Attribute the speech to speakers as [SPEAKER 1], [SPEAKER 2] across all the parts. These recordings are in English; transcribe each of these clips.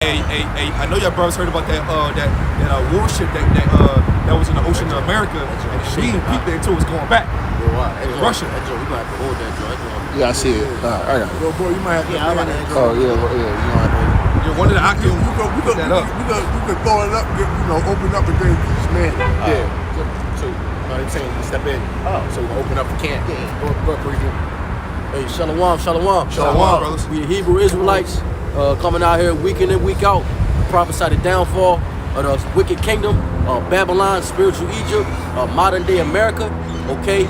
[SPEAKER 1] Hey, I know y'all brothers heard about that warship that was in the ocean of America, and the Shaheen people into it was going back. Russia.
[SPEAKER 2] We gonna have to hold that joint.
[SPEAKER 3] Yeah, I see it. All right, I got it.
[SPEAKER 4] Yo, boy, you might have to man that joint.
[SPEAKER 3] Oh, yeah, you gonna have to.
[SPEAKER 1] You're one of the
[SPEAKER 4] We could throw it up, open up and then just man.
[SPEAKER 2] So I'm saying you step in. So we open up the camp. Go preview. Hey, Shalom.
[SPEAKER 1] Shalom, brothers.
[SPEAKER 2] We the Hebrew Israelites coming out here week in and week out. Prophesy the downfall of the wicked kingdom, Babylon, spiritual Egypt, modern day America. Okay,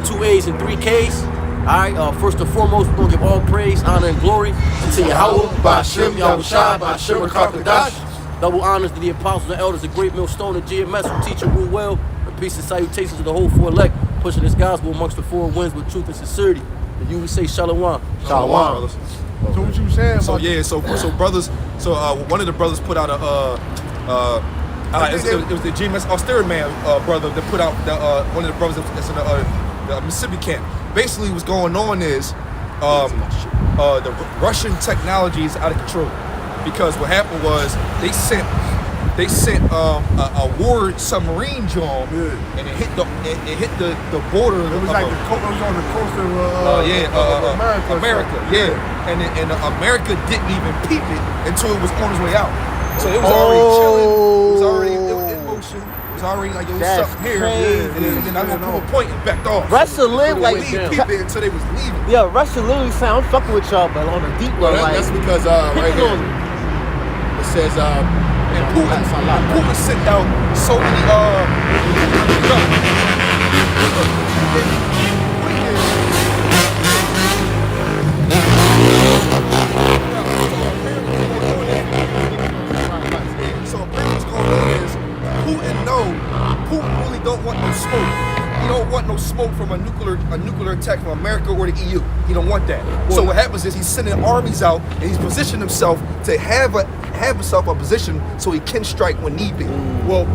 [SPEAKER 2] 2 A's and 3 K's. All right. First and foremost, we're gonna give all praise, honor, and glory to Yahweh, Ba'Shem, Yahushua, Ba'Shem, Rakakadash. Double honors to the apostles and elders of Great Millstone and GMS who teach and rule well. And peace and salutations to the whole four elect, pushing this gospel amongst the four winds with truth and sincerity. And you would say Shalom.
[SPEAKER 1] Shalom, brothers.
[SPEAKER 4] So what you saying?
[SPEAKER 1] So yeah, so brothers. So one of the brothers put out it was the GMS Austerity Man brother that put out one of the brothers that's in the Mississippi camp. Basically, what's going on is the Russian technology is out of control because what happened was they sent a war submarine drone and it hit the border.
[SPEAKER 4] It was like it was on the coast of
[SPEAKER 1] America. Yeah, and America didn't even peep it until it was on its way out. So it was already chilling. It was already in motion. It was already like it was something here. And then I was on a point and backed off.
[SPEAKER 5] Russia lived like
[SPEAKER 1] peep it until they was leaving.
[SPEAKER 5] Yeah, Russia literally said, I'm fucking with y'all, but on a deep level.
[SPEAKER 2] That's because right here it says
[SPEAKER 1] and Putin sent out so many So apparently what's going on is Putin really don't want no smoke. He don't want no smoke from a nuclear attack from America or the EU. He don't want that. So what happens is he's sending armies out and he's positioned himself to have himself a position so he can strike when need be.
[SPEAKER 2] Well,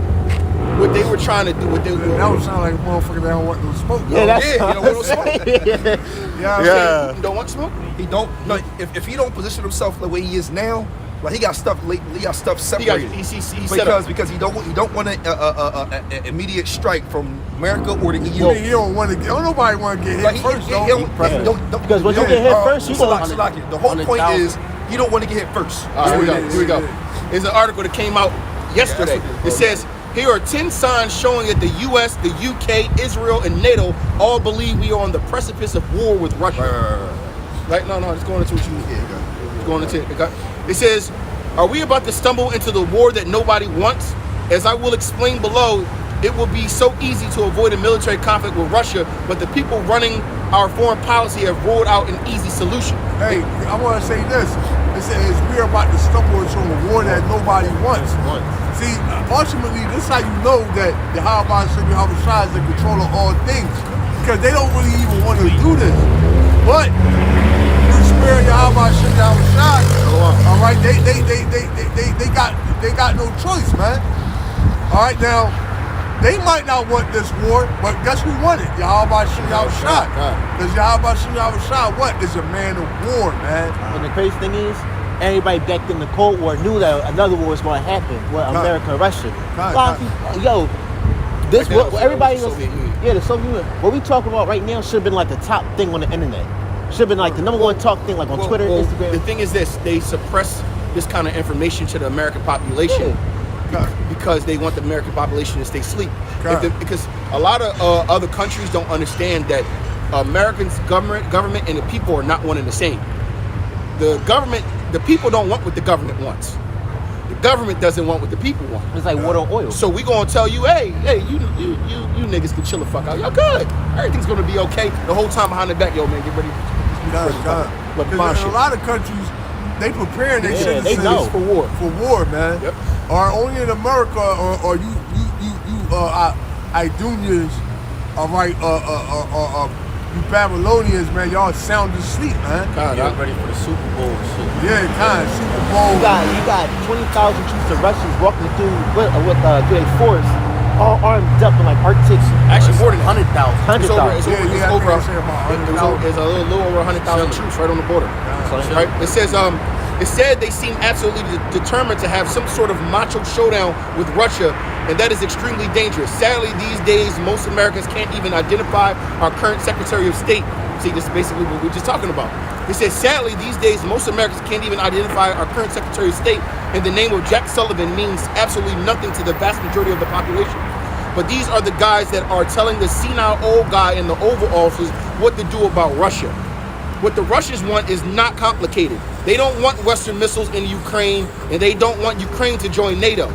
[SPEAKER 2] what they were trying to do,
[SPEAKER 4] that would sound like a motherfucker that don't want no smoke.
[SPEAKER 5] Yeah,
[SPEAKER 1] he don't want no smoke.
[SPEAKER 2] He don't want smoke.
[SPEAKER 1] He don't. No, if he don't position himself the way he is now, like he got stuff separated. Because he don't want an immediate strike from America or the EU.
[SPEAKER 4] He don't want to get. Nobody want to get hit first.
[SPEAKER 5] Because when you get hit first, you
[SPEAKER 1] the whole point is you don't want to get hit first.
[SPEAKER 2] All right, here we go. There's an article that came out yesterday. It says, here are 10 signs showing that the U.S., the U.K., Israel, and NATO all believe we are on the precipice of war with Russia. Right? No, it's going into what you need. It's going into it. It says, are we about to stumble into the war that nobody wants? As I will explain below, it will be so easy to avoid a military conflict with Russia, but the people running our foreign policy have ruled out an easy solution.
[SPEAKER 4] Hey, I want to say this. It says we're about to stumble into a war that nobody wants. See, ultimately, this is how you know that the Yahweh is in control of all things, because they don't really even want to do this. But the spirit of Yahweh all right, they got no choice, man. All right, now they might not want this war, but guess who won it? Yahweh Shah. Because Yahweh Shah what is a man of war, man.
[SPEAKER 5] And the crazy thing is, everybody back in the Cold War knew that another war was going to happen with America and Russia. This what everybody was. The Soviet Union. What we talking about right now should have been like the top thing on the internet. Should have been like the number one talk thing, like on Twitter, Instagram.
[SPEAKER 2] The thing is this: they suppress this kind of information to the American population because they want the American population to stay asleep. Because a lot of other countries don't understand that Americans' government and the people are not one and the same. The people don't want what the government wants. The government doesn't want what the people want.
[SPEAKER 5] It's like water on oil.
[SPEAKER 2] So we gonna tell you, hey, you niggas can chill the fuck out. Y'all good. Everything's gonna be okay. The whole time behind the back, yo man, get ready.
[SPEAKER 4] Because in a lot of countries, they prepare their citizens for war. For war, man.
[SPEAKER 2] Yep.
[SPEAKER 4] Or only in America, or you Idunians, all right, you Babylonians, man, y'all sound asleep, man.
[SPEAKER 2] Y'all ready for the Super Bowl and shit.
[SPEAKER 4] Yeah, Super Bowl.
[SPEAKER 5] You got 20,000 troops of Russians walking through with a force, all armed up in like Arctic.
[SPEAKER 2] Actually, more than 100,000.
[SPEAKER 5] 100,000.
[SPEAKER 2] It's a little over 100,000 troops right on the border. Right? It says
[SPEAKER 6] It said they seem absolutely determined to have some sort of macho showdown with Russia, and that is extremely dangerous. Sadly, these days, most Americans can't even identify our current Secretary of State. See, this is basically what we're just talking about. He said, sadly, these days, most Americans can't even identify our current Secretary of State, and the name of Jack Sullivan means absolutely nothing to the vast majority of the population. But these are the guys that are telling the senile old guy in the Oval Office what to do about Russia. What the Russians want is not complicated. They don't want Western missiles in Ukraine, and they don't want Ukraine to join NATO.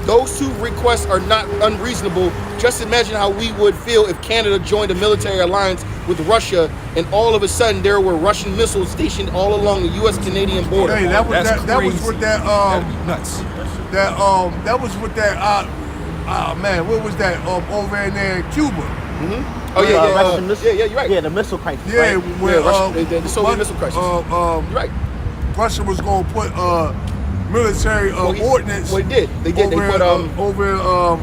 [SPEAKER 6] Those two requests are not unreasonable. Just imagine how we would feel if Canada joined a military alliance with Russia, and all of a sudden there were Russian missiles stationed all along the U.S.-Canadian border.
[SPEAKER 4] Hey, that was with that
[SPEAKER 1] That'd be nuts.
[SPEAKER 4] that was with that man, what was that over in there in Cuba?
[SPEAKER 6] Oh yeah,
[SPEAKER 5] Russian missile-
[SPEAKER 6] you're right.
[SPEAKER 5] Yeah, the missile crisis.
[SPEAKER 4] Yeah,
[SPEAKER 5] right?
[SPEAKER 4] where
[SPEAKER 6] the Soviet missile crisis. You're right.
[SPEAKER 4] Russia was gonna put military ordnance.
[SPEAKER 6] Well, they did. They put
[SPEAKER 4] over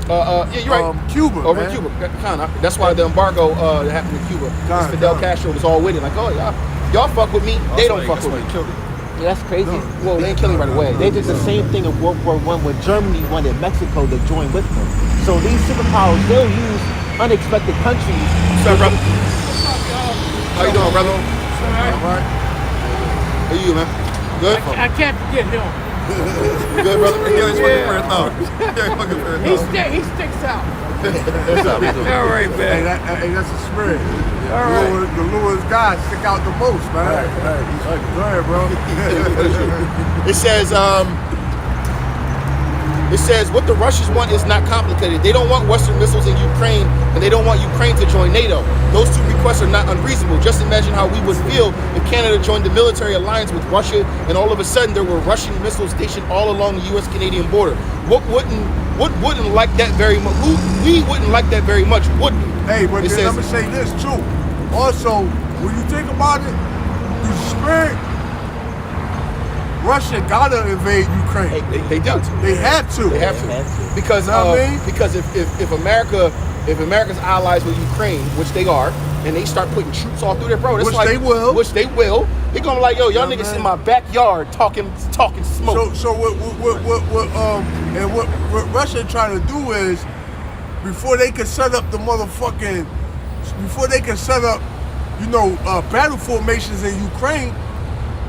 [SPEAKER 6] yeah, you're right.
[SPEAKER 4] Cuba.
[SPEAKER 6] Over
[SPEAKER 4] man.
[SPEAKER 6] in Cuba, kind of. That's why the embargo that happened in Cuba.
[SPEAKER 4] Kinda,
[SPEAKER 6] Fidel
[SPEAKER 4] kinda.
[SPEAKER 6] Castro was all with it. Like, oh y'all fuck with me, they don't fuck
[SPEAKER 1] That's
[SPEAKER 6] with
[SPEAKER 1] why
[SPEAKER 6] me.
[SPEAKER 1] he killed him.
[SPEAKER 5] Yeah, that's crazy.
[SPEAKER 6] Well, they ain't killing right away.
[SPEAKER 5] They did the same thing in World War I when Germany wanted Mexico to join with them. So these superpowers, they'll use unexpected countries.
[SPEAKER 6] What's up, brother? How you doing, brother?
[SPEAKER 4] All right.
[SPEAKER 6] How you, man? Good?
[SPEAKER 7] I can't forget him.
[SPEAKER 6] You good, brother?
[SPEAKER 1] Yeah, he's fucking for a thumb. Yeah, he's fucking for a thumb.
[SPEAKER 7] He sticks out.
[SPEAKER 4] All right, man. Hey, that's a spirit.
[SPEAKER 7] All right.
[SPEAKER 4] The Lewis guys stick out the most, man. Go ahead, bro.
[SPEAKER 6] It says what the Russians want is not complicated. They don't want Western missiles in Ukraine, and they don't want Ukraine to join NATO. Those two requests are not unreasonable. Just imagine how we would feel if Canada joined the military alliance with Russia, and all of a sudden there were Russian missiles stationed all along the U.S.-Canadian border. What wouldn't like that very much? We wouldn't like that very much, would we?
[SPEAKER 4] Hey, but
[SPEAKER 6] It
[SPEAKER 4] then
[SPEAKER 6] says-
[SPEAKER 4] I'm gonna say this too. Also, when you think about it, the spirit, Russia gotta invade Ukraine.
[SPEAKER 6] They do.
[SPEAKER 4] They have to.
[SPEAKER 6] They have to. Because
[SPEAKER 4] Know what I mean?
[SPEAKER 6] because if America's allies with Ukraine, which they are, and they start putting troops all through there, bro, that's
[SPEAKER 4] Which
[SPEAKER 6] like,
[SPEAKER 4] they will.
[SPEAKER 6] Which they will. They're gonna be like, yo, y'all
[SPEAKER 4] Yeah,
[SPEAKER 6] niggas
[SPEAKER 4] man.
[SPEAKER 6] in my backyard talking smoke.
[SPEAKER 4] So what Russia trying to do is before they can set up battle formations in Ukraine,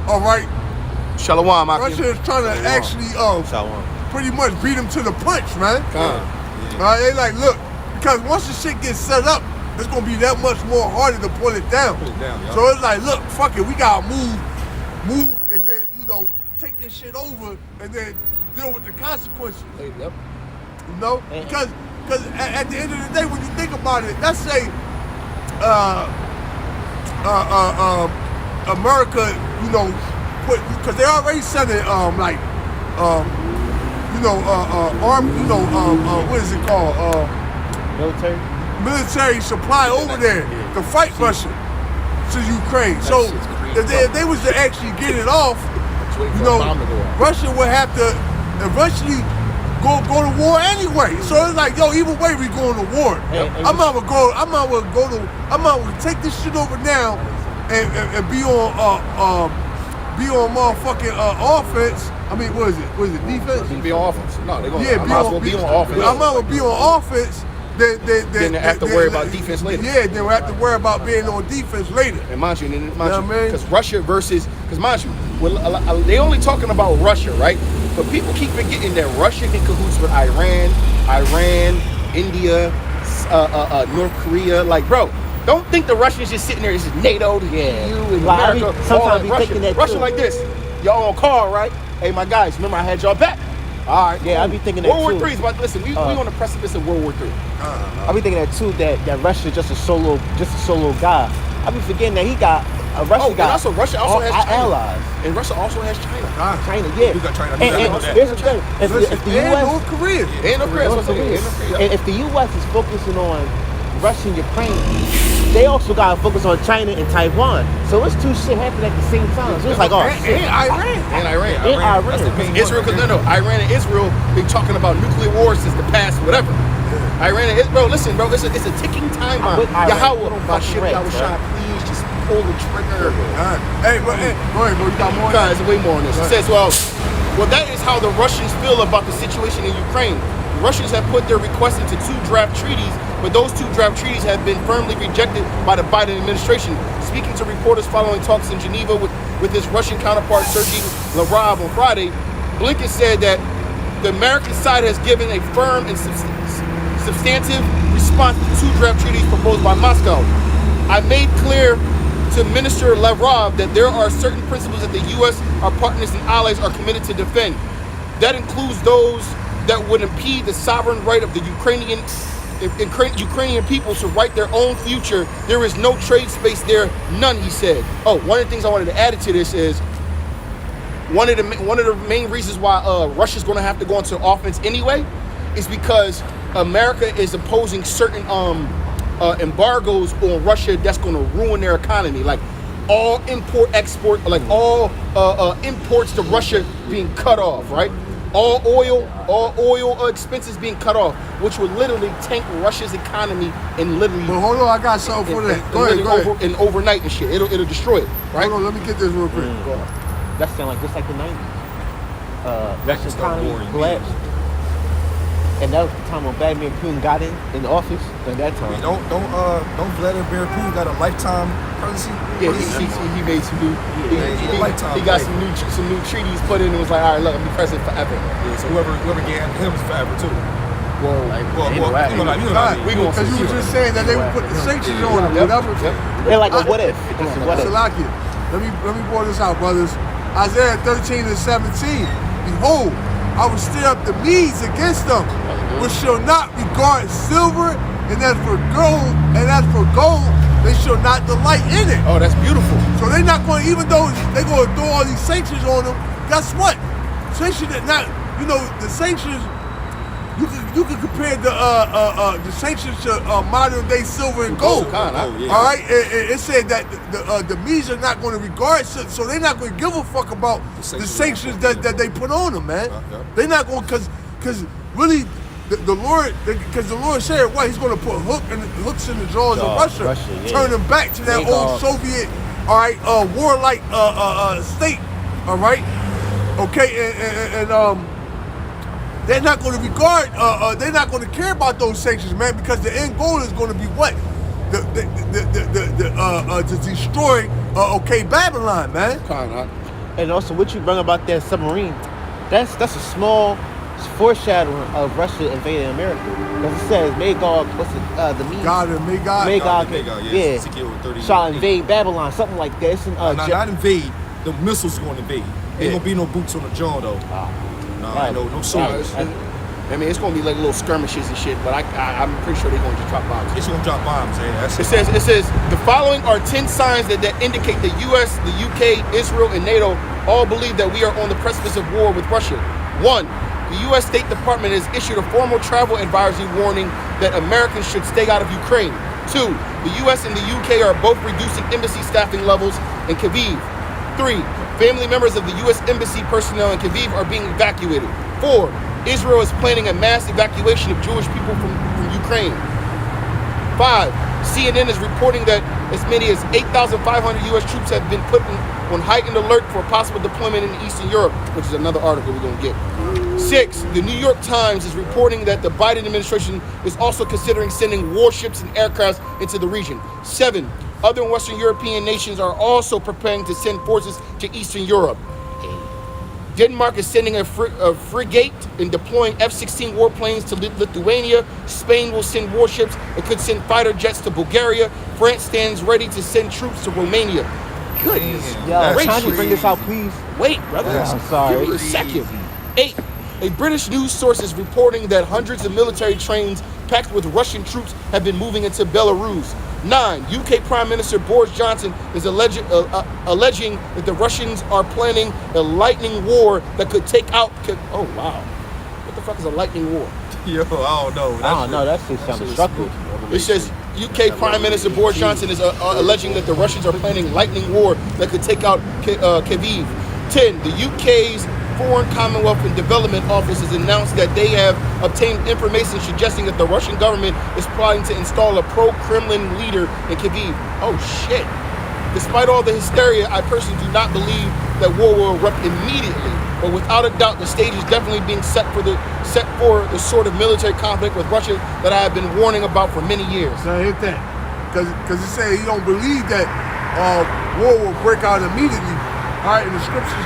[SPEAKER 4] all right,
[SPEAKER 6] Shalom,
[SPEAKER 4] Russia is trying to actually pretty much beat them to the punch, man. They like, look, because once the shit gets set up, it's gonna be that much more harder to pull it down.
[SPEAKER 1] Yeah.
[SPEAKER 4] So it's like, look, fuck it, we gotta move, and then take this shit over, and then deal with the consequences.
[SPEAKER 6] Yep.
[SPEAKER 4] You know, because at the end of the day, when you think about it, let's say America, because they already sending what is it called? Military supply over there to fight Russia to Ukraine. So if they was to actually get it off, Russia would have to eventually go to war anyway. So it's like, yo, either way we going to war. I'm not gonna take this shit over now and be on motherfucking offense. I mean, what is it? Defense?
[SPEAKER 6] Be on offense. No, they're gonna
[SPEAKER 4] Yeah,
[SPEAKER 6] I might as well be on offense.
[SPEAKER 4] I'm not gonna be on offense.
[SPEAKER 6] Then they have to worry about defense later.
[SPEAKER 4] Yeah, then we have to worry about being on defense later.
[SPEAKER 6] And mind you,
[SPEAKER 4] what I mean?
[SPEAKER 6] because Russia because mind you, they only talking about Russia, right? But people keep forgetting that Russia in cahoots with Iran, India, North Korea. Like, bro, don't think the Russians just sitting there. This is NATO, the EU, and
[SPEAKER 5] Well, I
[SPEAKER 6] America.
[SPEAKER 5] be- sometimes
[SPEAKER 6] all
[SPEAKER 5] be
[SPEAKER 6] Russia,
[SPEAKER 5] thinking that
[SPEAKER 6] Russia
[SPEAKER 5] too.
[SPEAKER 6] like this. Y'all on call, right? Hey, my guys, remember I had y'all back. All right,
[SPEAKER 5] Yeah, I be thinking that
[SPEAKER 6] World War
[SPEAKER 5] too.
[SPEAKER 6] III is about. Listen, we on the precipice of World War III.
[SPEAKER 5] I be thinking that too. That Russia's just a solo guy. I be forgetting that he got Russia
[SPEAKER 6] and
[SPEAKER 5] got
[SPEAKER 6] also Russia also
[SPEAKER 5] all
[SPEAKER 6] has
[SPEAKER 5] our
[SPEAKER 6] China.
[SPEAKER 5] allies.
[SPEAKER 6] And Russia also has China.
[SPEAKER 5] China, yeah.
[SPEAKER 1] We got China.
[SPEAKER 5] And
[SPEAKER 1] We got that.
[SPEAKER 5] here's the thing: if the
[SPEAKER 4] And
[SPEAKER 5] U.S.
[SPEAKER 4] North Korea.
[SPEAKER 6] And North Korea.
[SPEAKER 5] North Korea.
[SPEAKER 6] And North Korea.
[SPEAKER 5] And if the U.S. is focusing on Russia and Ukraine, they also got to focus on China and Taiwan. So it's two shit happening at the same time. So it's like, oh shit.
[SPEAKER 4] And Iran.
[SPEAKER 6] And Iran.
[SPEAKER 5] And Iran.
[SPEAKER 1] That's the main
[SPEAKER 6] Israel,
[SPEAKER 1] one.
[SPEAKER 6] because Iran and Israel been talking about nuclear wars since the past, whatever. Iran and Israel, bro, listen, bro, it's a ticking time bomb.
[SPEAKER 5] with Iran.
[SPEAKER 6] Yahweh,
[SPEAKER 5] Don't
[SPEAKER 6] my
[SPEAKER 5] fucking
[SPEAKER 6] shit,
[SPEAKER 5] wreck,
[SPEAKER 6] Yahweh
[SPEAKER 5] bro.
[SPEAKER 6] Shah, please just pull the trigger.
[SPEAKER 4] Hey, go ahead, bro. You got more?
[SPEAKER 6] Guys, way more on this. It says, well, that is how the Russians feel about the situation in Ukraine. The Russians have put their request into 2 draft treaties, but those 2 draft treaties have been firmly rejected by the Biden administration. Speaking to reporters following talks in Geneva with his Russian counterpart Sergei Lavrov on Friday, Blinken said that the American side has given a firm and substantive response to 2 draft treaties proposed by Moscow. I made clear to Minister Lavrov that there are certain principles that the U.S., our partners and allies are committed to defend. That includes those that would impede the sovereign right of the Ukrainian people to write their own future. There is no trade space there, none, he said. Oh, one of the things I wanted to add to this is one of the main reasons why Russia's going to have to go into offense anyway is because America is opposing certain embargoes on Russia that's going to ruin their economy, like all import-export, like all imports to Russia being cut off, right? All oil expenses being cut off, which would literally tank Russia's economy and literally.
[SPEAKER 4] But hold on, I got something for that. Go ahead.
[SPEAKER 6] And overnight and shit, it'll destroy it, right?
[SPEAKER 4] Hold on, let me get this real quick.
[SPEAKER 5] That sound like just like the 90s. Russia's economy collapsed. And that was the time when Vladimir Putin got in the office. At that time.
[SPEAKER 1] Don't Vladimir Putin got a lifetime presidency?
[SPEAKER 6] Yeah, he made some new.
[SPEAKER 1] Lifetime.
[SPEAKER 6] He got some new treaties put in and was like, all right, look, I'm the president forever.
[SPEAKER 1] Yeah, so whoever gave him is forever too.
[SPEAKER 6] Well,
[SPEAKER 4] Because you were just saying that they would put the sanctions on him, whatever.
[SPEAKER 5] They're like a what if. It's a what if.
[SPEAKER 4] Salakia, let me pour this out, brothers. Isaiah 13 and 17. Behold, I will stir up the Medes against them, which shall not regard silver, and as for gold, they shall not delight in it.
[SPEAKER 6] Oh, that's beautiful.
[SPEAKER 4] So they're not going, even though they're going to throw all these sanctions on them, guess what? Sanctions that not, the sanctions, you can compare the sanctions to modern day silver and gold. All right, it said that the Medes are not going to regard, so they're not going to give a fuck about the sanctions that they put on them, man. They're not going, because really the Lord, because the Lord said what He's going to put hooks in the jaws of Russia, turn them back to that old Soviet, all right, warlike state, all right, okay, and they're not going to regard, they're not going to care about those sanctions, man, because the end goal is going to be what? To destroy, Babylon, man.
[SPEAKER 5] And also, what you bring about that submarine, that's a small foreshadowing of Russia invading America. Because it says Magog, the Medes?
[SPEAKER 1] Magog,
[SPEAKER 5] shall invade Babylon, something like that. It's
[SPEAKER 1] not invade. The missiles going to invade. Ain't gonna be no boots on the jaw though. No soldiers.
[SPEAKER 6] I mean, it's going to be like little skirmishes and shit, but I'm pretty sure they're going to just drop bombs.
[SPEAKER 1] It's going to drop bombs, eh?
[SPEAKER 6] It says, the following are 10 signs that indicate the U.S., the U.K., Israel, and NATO all believe that we are on the precipice of war with Russia. 1, the U.S. State Department has issued a formal travel advisory warning that Americans should stay out of Ukraine. 2, the U.S. and the U.K. are both reducing embassy staffing levels in Kyiv. 3, family members of the U.S. Embassy personnel in Kyiv are being evacuated. 4, Israel is planning a mass evacuation of Jewish people from Ukraine. 5, CNN is reporting that as many as 8,500 U.S. troops have been put on heightened alert for possible deployment in Eastern Europe, which is another article we're going to get. 6, the New York Times is reporting that the Biden administration is also considering sending warships and aircrafts into the region. 7, other Western European nations are also preparing to send forces to Eastern Europe. Denmark is sending a frigate and deploying F-16 warplanes to Lithuania. Spain will send warships and could send fighter jets to Bulgaria. France stands ready to send troops to Romania. Goodness.
[SPEAKER 5] Yo, can you bring this out, please?
[SPEAKER 6] Wait, brother.
[SPEAKER 5] I'm sorry.
[SPEAKER 6] Give me a second. 8, a British news source is reporting that hundreds of military trains packed with Russian troops have been moving into Belarus. 9, UK Prime Minister Boris Johnson is alleging that the Russians are planning a lightning war that could take out... Oh, wow. What the fuck is a lightning war?
[SPEAKER 1] Yo, I don't know.
[SPEAKER 5] That shit sounds destructive.
[SPEAKER 6] It says UK Prime Minister Boris Johnson is alleging that the Russians are planning lightning war that could take out Kyiv. 10, the UK's Foreign Commonwealth and Development Office has announced that they have obtained information suggesting that the Russian government is plotting to install a pro-Kremlin leader in Kyiv. Oh shit. Despite all the hysteria, I personally do not believe that war will erupt immediately. But without a doubt, the stage is definitely being set for the sort of military conflict with Russia that I have been warning about for many years.
[SPEAKER 4] So hit that. Because it said he don't believe that war will break out immediately. All right, and the scriptures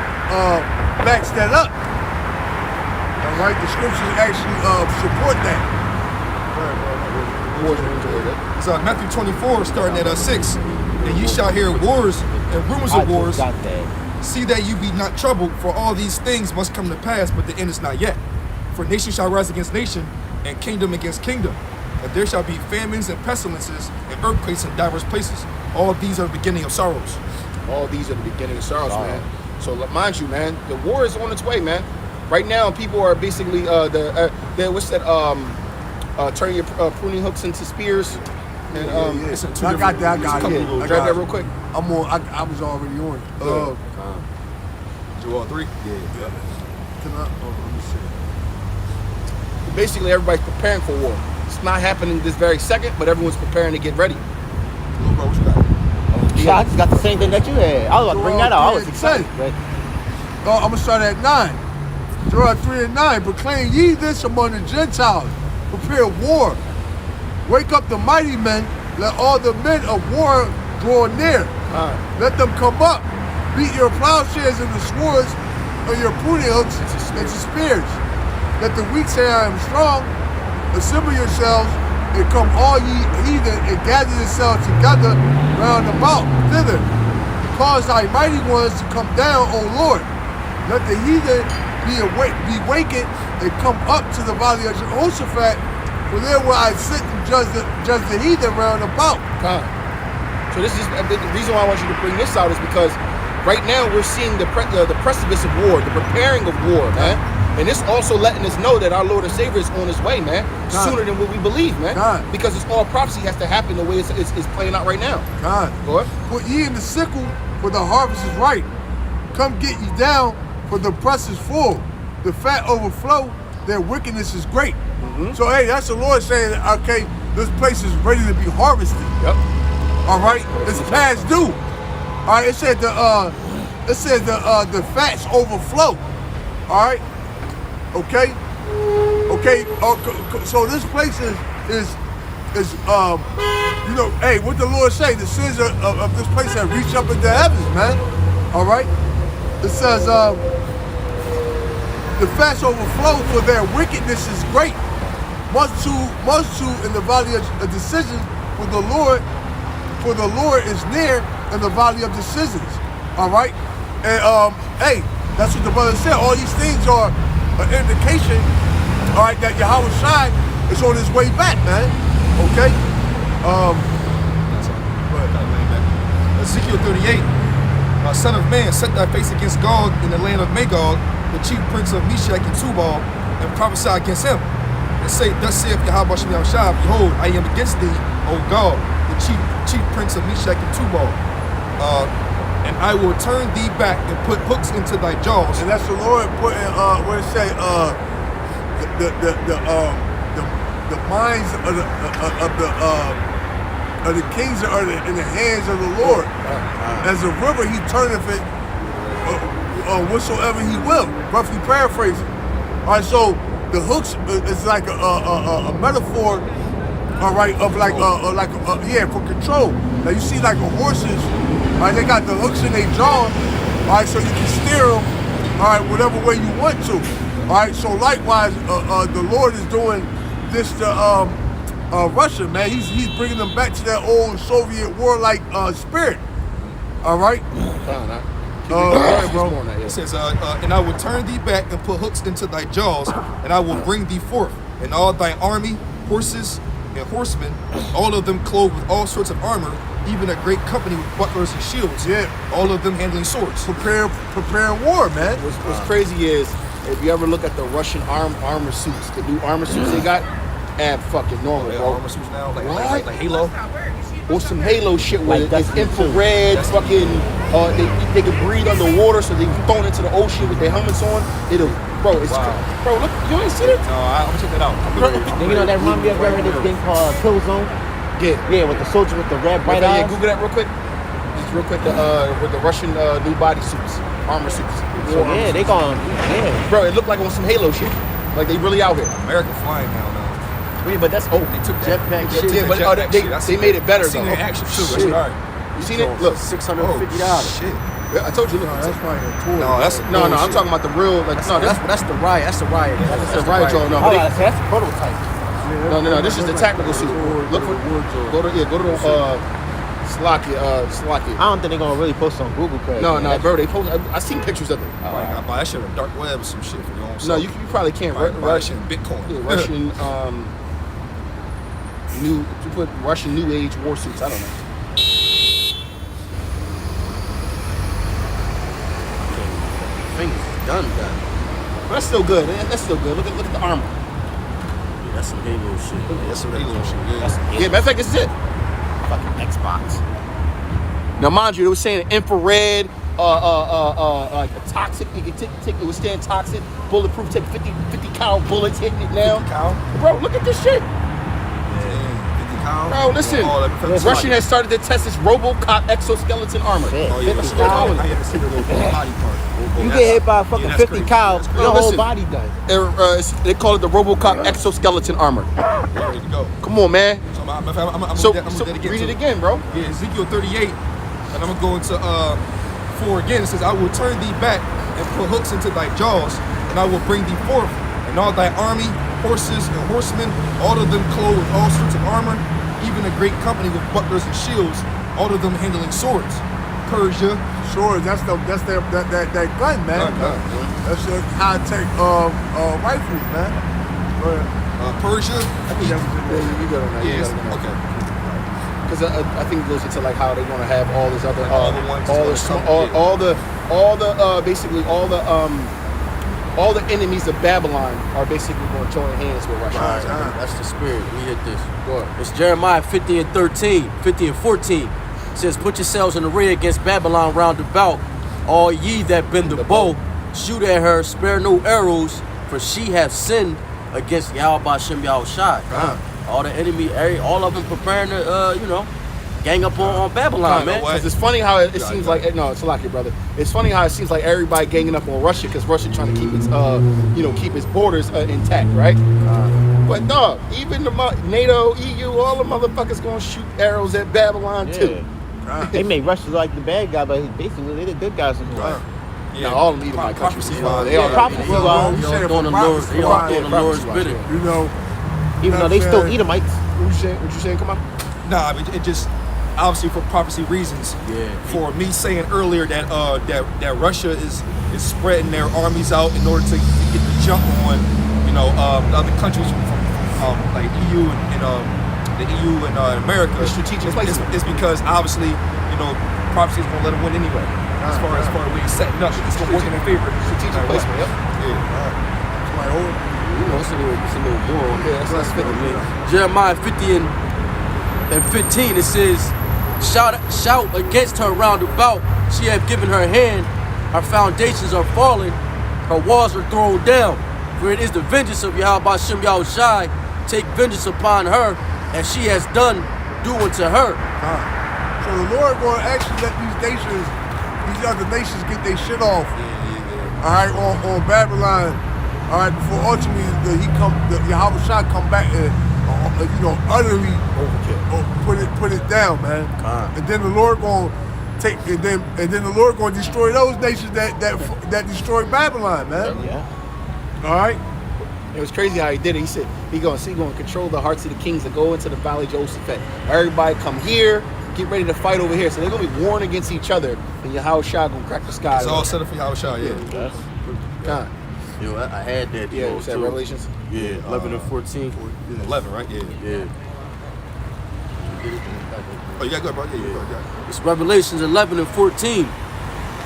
[SPEAKER 4] backs that up. All right, the scriptures actually support that.
[SPEAKER 1] It's Matthew 24, starting at 6. And ye shall hear wars and rumors
[SPEAKER 5] I
[SPEAKER 1] of wars.
[SPEAKER 5] just got that.
[SPEAKER 1] See that you be not troubled, for all these things must come to pass, but the end is not yet. For nation shall rise against nation, and kingdom against kingdom. And there shall be famines and pestilences and earthquakes in divers places. All these are the beginning of sorrows.
[SPEAKER 6] All these are the beginning of sorrows, man. So mind you, man, the war is on its way, man. Right now, people are basically what's that? Turning your pruning hooks into spears. And
[SPEAKER 4] Yeah.
[SPEAKER 1] It's in two
[SPEAKER 4] I got
[SPEAKER 1] different-
[SPEAKER 4] that. I
[SPEAKER 1] it's a
[SPEAKER 4] got
[SPEAKER 1] couple
[SPEAKER 4] it.
[SPEAKER 1] of little-
[SPEAKER 4] I
[SPEAKER 6] grab
[SPEAKER 4] got
[SPEAKER 6] that
[SPEAKER 4] it.
[SPEAKER 6] real quick.
[SPEAKER 4] I'm on. I was already on it.
[SPEAKER 1] Do all three? Yeah.
[SPEAKER 4] Can I? Oh, let me see.
[SPEAKER 6] Basically, everybody's preparing for war. It's not happening this very second, but everyone's preparing to get ready.
[SPEAKER 1] Little bro, what you got?
[SPEAKER 5] Yeah, I just got the same thing that you had. I was about to bring that out. I was excited. But
[SPEAKER 4] I'm gonna start at 9. Joel 3 and 9. Proclaim ye this among the Gentiles. Prepare war. Wake up the mighty men. Let all the men of war draw near. Let them come up. Beat your plowshares and the swords of your pruning hooks into spears. Let the weak say, I am strong. Assemble yourselves and come all ye heathen and gather yourselves together round about thither. Cause thy mighty ones to come down, O Lord. Let the heathen be wakened and come up to the valley of Jehoshaphat, for there will I sit and judge the heathen round about.
[SPEAKER 6] So this is the reason why I want you to bring this out is because right now we're seeing the precipice of war, the preparing of war, man. And this also letting us know that our Lord and Savior is on his way, man. Sooner than what we believe, man. Because it's all prophecy has to happen the way it's playing out right now. Go ahead.
[SPEAKER 4] Put ye in the sickle, for the harvest is ripe. Come get ye down, for the press is full. The fat overflow, their wickedness is great. So hey, that's the Lord saying, okay, this place is ready to be harvested.
[SPEAKER 6] Yep.
[SPEAKER 4] All right, it's past due. All right, it said the fats overflow. All right, okay. So this place is you know, hey, what the Lord say? The sins of this place have reached up into heavens, man. All right, it says the fats overflow, for their wickedness is great. Much too in the valley of decisions, for the Lord is near in the valley of decisions. All right, and hey, that's what the brother said. All these things are an indication, all right, that Yahweh Shai is on his way back, man. Okay.
[SPEAKER 1] Ezekiel 38. Son of man, set thy face against Gog in the land of Magog, the chief prince of Meshach and Tubal, and prophesy against him. And say, thus saith Yahweh Shem Yahushua, behold, I am against thee, O Gog, the chief prince of Meshach and Tubal. And I will turn thee back and put hooks into thy jaws.
[SPEAKER 4] And that's the Lord putting what it say, the minds of the kings are in the hands of the Lord. As a river, he turneth it whatsoever he will. Roughly paraphrasing. All right, so the hooks is like a metaphor, all right, of for control. Now you see like the horses, all right, they got the hooks in their jaw, all right, so you can steer them, all right, whatever way you want to. All right, so likewise, the Lord is doing this to Russia, man. He's bringing them back to that old Soviet war-like spirit. All right.
[SPEAKER 1] It says, and I will turn thee back and put hooks into thy jaws, and I will bring thee forth, and all thy army, horses and horsemen, all of them clothed with all sorts of armor, even a great company with bucklers and shields.
[SPEAKER 4] Yeah.
[SPEAKER 1] All of them handling swords.
[SPEAKER 4] Prepare war, man.
[SPEAKER 6] What's crazy is, if you ever look at the Russian armor suits, the new armor suits they got, fucking normal, bro.
[SPEAKER 1] Armor suits now, like Halo.
[SPEAKER 6] Or some Halo shit where
[SPEAKER 5] Like
[SPEAKER 6] it's
[SPEAKER 5] Destiny
[SPEAKER 6] infrared, fucking, they can breathe underwater, so they can thrown into the ocean with their helmets on. Bro, look, you ain't seen it?
[SPEAKER 1] No, I'm gonna check that out.
[SPEAKER 5] you know that remind me of this thing called Killzone?
[SPEAKER 6] Yeah.
[SPEAKER 5] Yeah, with the soldier with the red bright
[SPEAKER 6] Yeah,
[SPEAKER 5] eyes.
[SPEAKER 6] Google that real quick. real quick, with the Russian new body suits, armor suits.
[SPEAKER 5] So yeah, they going. Yeah.
[SPEAKER 6] Bro, it looked like on some Halo shit. Like they really out here.
[SPEAKER 1] America flying now, though.
[SPEAKER 6] Wait, but that's old.
[SPEAKER 1] They took that.
[SPEAKER 2] Jetpack
[SPEAKER 1] They
[SPEAKER 2] shit.
[SPEAKER 6] Yeah,
[SPEAKER 1] took
[SPEAKER 6] but
[SPEAKER 1] the
[SPEAKER 6] oh,
[SPEAKER 1] jetpack
[SPEAKER 6] they
[SPEAKER 1] shit. I
[SPEAKER 6] they
[SPEAKER 1] seen
[SPEAKER 6] made
[SPEAKER 1] that.
[SPEAKER 6] it better
[SPEAKER 1] I seen
[SPEAKER 6] though.
[SPEAKER 1] it in action too.
[SPEAKER 6] Shit.
[SPEAKER 1] All right.
[SPEAKER 6] You seen it? Look.
[SPEAKER 2] $650.
[SPEAKER 1] Shit.
[SPEAKER 6] Yeah, I told you. Look.
[SPEAKER 4] No, that's probably a tour.
[SPEAKER 1] No, that's
[SPEAKER 6] No, I'm
[SPEAKER 1] bullshit.
[SPEAKER 6] talking about the real. Like, no,
[SPEAKER 2] That's the riot. That's the riot.
[SPEAKER 6] that's the riot drone. No,
[SPEAKER 5] Oh,
[SPEAKER 6] but
[SPEAKER 5] that's a prototype.
[SPEAKER 6] no. This is the tactical suit. Look for. Go to Slovakia.
[SPEAKER 5] I don't think they're gonna really post on Google.
[SPEAKER 6] No, bro. They post. I seen pictures of it.
[SPEAKER 1] I buy that shit on dark web or some shit for your own
[SPEAKER 6] No,
[SPEAKER 1] self.
[SPEAKER 6] you probably can't.
[SPEAKER 1] buy that shit in Bitcoin.
[SPEAKER 6] Yeah, Russian. New. You put Russian New Age war suits. I don't know.
[SPEAKER 2] Fingers done.
[SPEAKER 6] But that's still good. That's still good. Look at the armor.
[SPEAKER 2] Yeah, that's some Halo shit.
[SPEAKER 1] That's some Halo shit. Yeah.
[SPEAKER 6] Yeah, matter of fact, this is it.
[SPEAKER 5] Fucking Xbox.
[SPEAKER 6] Now, mind you, it was saying infrared, like a toxic. You can take it withstand toxic, bulletproof. Take 50 cal bullets hitting it now.
[SPEAKER 1] 50 cal?
[SPEAKER 6] Bro, look at this shit.
[SPEAKER 1] Pounds.
[SPEAKER 6] Bro, listen.
[SPEAKER 1] Oh, that-
[SPEAKER 6] Russian has started to test its RoboCop exoskeleton armor.
[SPEAKER 5] Yeah.
[SPEAKER 1] Oh, yeah, that's
[SPEAKER 6] They're calling
[SPEAKER 1] I
[SPEAKER 6] it.
[SPEAKER 1] haven't seen the little body part.
[SPEAKER 5] You get hit by a fucking
[SPEAKER 1] that's
[SPEAKER 5] 50
[SPEAKER 1] crazy.
[SPEAKER 5] cal,
[SPEAKER 1] That's crazy.
[SPEAKER 5] your whole
[SPEAKER 6] Listen.
[SPEAKER 5] body done.
[SPEAKER 6] They call it the RoboCop exoskeleton armor.
[SPEAKER 1] Ready to go.
[SPEAKER 6] Come on, man.
[SPEAKER 1] So I'm
[SPEAKER 6] So
[SPEAKER 1] gonna dedicate
[SPEAKER 6] read
[SPEAKER 1] to
[SPEAKER 6] it again, bro.
[SPEAKER 1] Yeah, Ezekiel 38, and I'm gonna go into 4 again. It says, "I will turn thee back and put hooks into thy jaws, and I will bring thee forth, and all thy army, horses and horsemen, all of them clothed with all sorts of armor, even a great company with bucklers and shields, all of them handling swords. Persia,
[SPEAKER 4] Sure, that gun, man. That's a high tech rifles, man.
[SPEAKER 1] Persia,
[SPEAKER 6] You got on that.
[SPEAKER 1] yes, okay.
[SPEAKER 6] Because I think it goes into like how they want to have all this other,
[SPEAKER 1] All the ones
[SPEAKER 6] all the
[SPEAKER 1] that's gonna come,
[SPEAKER 6] basically all the enemies of Babylon are basically going to join hands with Russia.
[SPEAKER 2] Right, that's the spirit. We hit this.
[SPEAKER 6] Go ahead.
[SPEAKER 2] It's Jeremiah 50 and 13, 50 and 14. It says, put yourselves in array against Babylon round about, all ye that bend the bow, shoot at her, spare no arrows, for she hath sinned against Yahweh Bashem Yahushai. All the enemy, all of them preparing to, gang up on Babylon, man.
[SPEAKER 6] Because it's funny how it seems like it's like your brother. It's funny how it seems like everybody ganging up on Russia because Russia trying to keep its keep its borders intact, right? But dog, even the NATO, EU, all the motherfuckers gonna shoot arrows at Babylon too.
[SPEAKER 5] They make Russia look like the bad guy, but basically they the good guys in the world.
[SPEAKER 6] Now all of them Edomite countries.
[SPEAKER 1] Prophecy
[SPEAKER 6] They
[SPEAKER 1] wise,
[SPEAKER 6] are
[SPEAKER 5] prophecy
[SPEAKER 4] Well,
[SPEAKER 5] wise.
[SPEAKER 4] you said
[SPEAKER 2] Doing the Lord,
[SPEAKER 4] prophecy
[SPEAKER 2] they all
[SPEAKER 4] wise,
[SPEAKER 2] doing the
[SPEAKER 6] yeah,
[SPEAKER 2] Lord's
[SPEAKER 6] prophecy-wise,
[SPEAKER 2] bidding.
[SPEAKER 4] You know,
[SPEAKER 5] Even though they still Edomites.
[SPEAKER 6] What you saying? Come on.
[SPEAKER 1] Nah, I mean, it just obviously for prophecy reasons.
[SPEAKER 2] Yeah.
[SPEAKER 1] For me saying earlier that that Russia is spreading their armies out in order to get the jump on the other countries from like EU and the EU and America.
[SPEAKER 6] The strategic placement.
[SPEAKER 1] It's because obviously prophecy is gonna let them win anyway. As far as where he's setting up, it's gonna work in their favor.
[SPEAKER 6] Strategic placement. Yep.
[SPEAKER 1] Yeah.
[SPEAKER 4] like,
[SPEAKER 2] It's a little more.
[SPEAKER 6] Yeah, that's 50.
[SPEAKER 2] Jeremiah 50 and 15, it says, shout against her round about. She hath given her hand, her foundations are fallen, her walls are thrown down. For it is the vengeance of Yahweh Bashem Yahushai, take vengeance upon her, and she has done do unto her.
[SPEAKER 4] So the Lord going to actually let these other nations get their shit off. All right, on Babylon. All right, before ultimately Yahweh Shah come back and utterly put it down, man. And then the Lord going to take and then the Lord going to destroy those nations that destroyed Babylon, man.
[SPEAKER 5] Yeah.
[SPEAKER 4] All right.
[SPEAKER 6] It was crazy how he did it. He said he gonna control the hearts of the kings and go into the valley of Jehoshaphat. Everybody come here, get ready to fight over here. So they're gonna be warring against each other, and Yahweh Shah gonna crack the sky.
[SPEAKER 1] It's all set up for Yahushua, yeah.
[SPEAKER 6] God.
[SPEAKER 2] Yo, I had that.
[SPEAKER 6] Yeah, was that
[SPEAKER 2] too.
[SPEAKER 6] Revelations?
[SPEAKER 2] Yeah, 11 and 14.
[SPEAKER 1] 11, right? Yeah.
[SPEAKER 2] Yeah.
[SPEAKER 1] Oh, you got good, bro. Yeah, you got.
[SPEAKER 2] It's Revelations 11 and 14.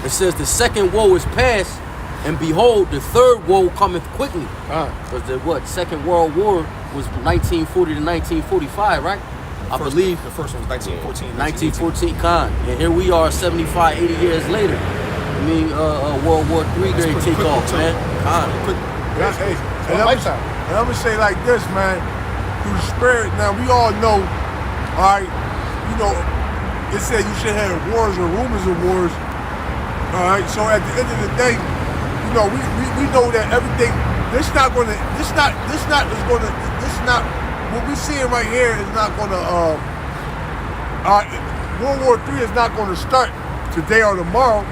[SPEAKER 2] It says, the second woe is past, and behold, the third woe cometh quickly. Because the Second World War was 1940 to 1945, right? I believe
[SPEAKER 1] The first one was 1914.
[SPEAKER 2] 1914 con. And here we are 75, 80 years later. I mean, World War III
[SPEAKER 1] That's
[SPEAKER 2] they
[SPEAKER 1] pretty
[SPEAKER 2] take
[SPEAKER 1] quick,
[SPEAKER 2] off,
[SPEAKER 1] too.
[SPEAKER 2] man. Con.
[SPEAKER 4] Hey, and I'm
[SPEAKER 6] lifetime.
[SPEAKER 4] gonna say like this, man. Through the spirit, now we all know, all right. it said you should have wars or rumors of wars. All right. So at the end of the day, you know, we know that everything. This not what we're seeing right here is not gonna. World War III is not gonna start today or tomorrow.